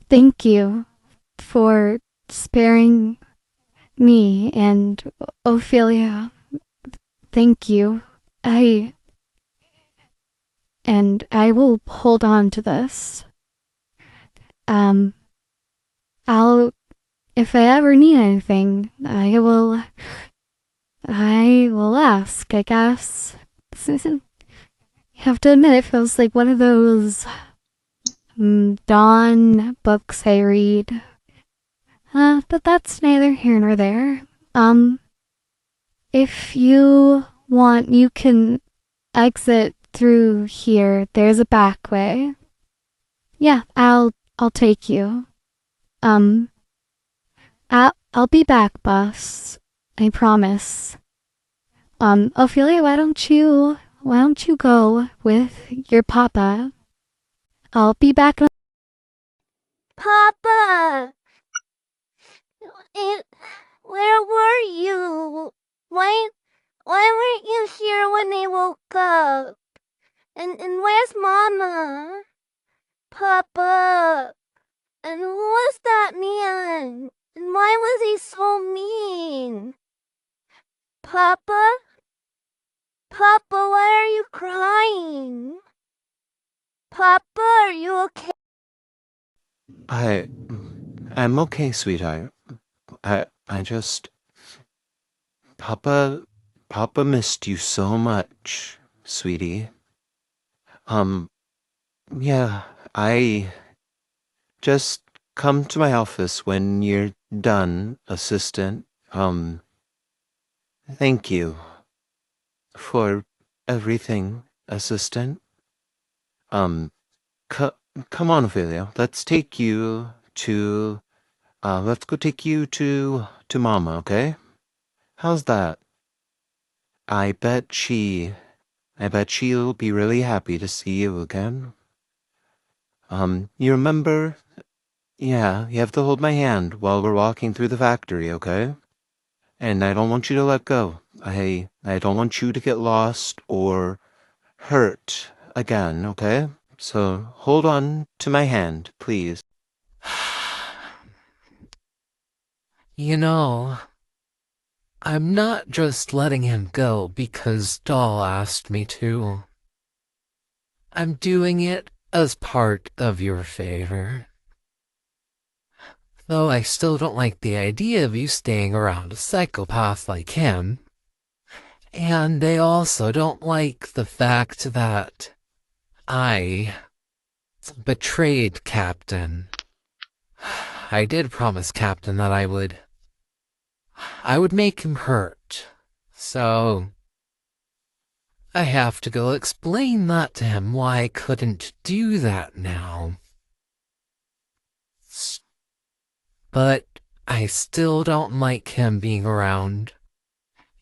Thank you for sparing me and Ophelia. Thank you. I will hold on to this. I'll, if I ever need anything, I will ask, I guess. You have to admit, it feels like one of those Dawn books I read. But that's neither here nor there. If you want, you can exit through here. There's a back way. Yeah, I'll take you. I'll be back, boss. I promise. Ophelia, why don't you go with your papa? I'll be back. Papa! It, where were you? Why weren't you here when I woke up? And where's Mama? Papa! And who was that man? And why was he so mean? Papa? Papa, why are you crying? Papa, are you okay? I'm okay, sweetheart. I just, Papa missed you so much, sweetie. Yeah, I just come to my office when you're done, assistant. Thank you for everything, assistant. Um, c- come on, Ophelia. Let's go take you to Mama, okay? How's that? I bet she, I bet she'll be really happy to see you again. You remember? Yeah, you have to hold my hand while we're walking through the factory, okay? And I don't want you to let go. I don't want you to get lost or hurt again, okay? So hold on to my hand, please. You know, I'm not just letting him go because Doll asked me to. I'm doing it as part of your favor. Though I still don't like the idea of you staying around a psychopath like him. And I also don't like the fact that I betrayed Captain. I did promise Captain that I would make him hurt. So I have to go explain that to him why I couldn't do that now. But I still don't like him being around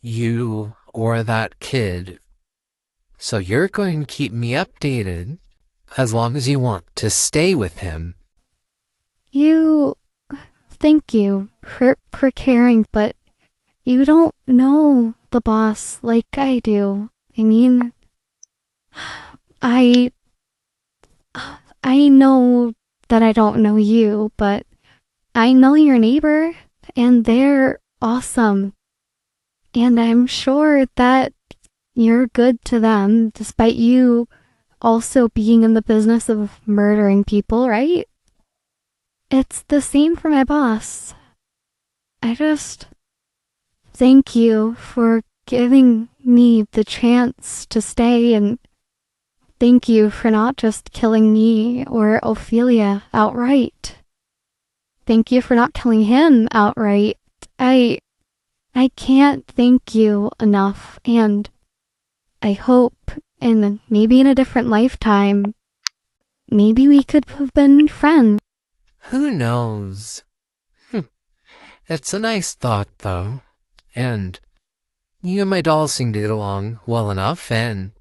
you or that kid. So you're going to keep me updated as long as you want to stay with him. Thank you for caring, but you don't know the boss like I do. I mean, I I know that I don't know you, but I know your neighbor, and they're awesome. And I'm sure that you're good to them, despite you also being in the business of murdering people, right? It's the same for my boss. I just thank you for giving me the chance to stay, and thank you for not just killing me or Ophelia outright. Thank you for not killing him outright. I I can't thank you enough, and I hope maybe in a different lifetime, maybe we could have been friends. Who knows? It's a nice thought, though. And you and my doll seem to get along well enough, and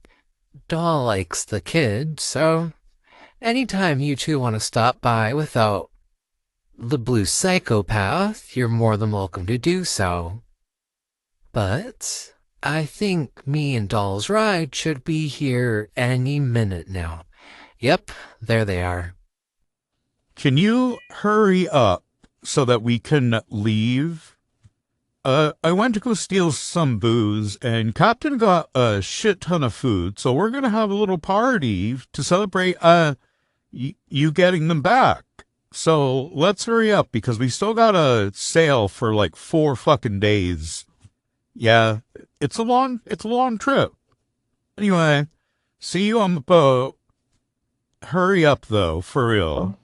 doll likes the kid, so anytime you two want to stop by without the blue psychopath, you're more than welcome to do so. But I think me and Doll's ride should be here any minute now. Yep, there they are. Can you hurry up so that we can leave? I went to go steal some booze, and Captain got a shit ton of food, so we're gonna have a little party to celebrate, you getting them back. So let's hurry up, because we still got a sail for like 4 fucking days. Yeah, it's a long trip. Anyway, see you on the boat. Hurry up, though, for real.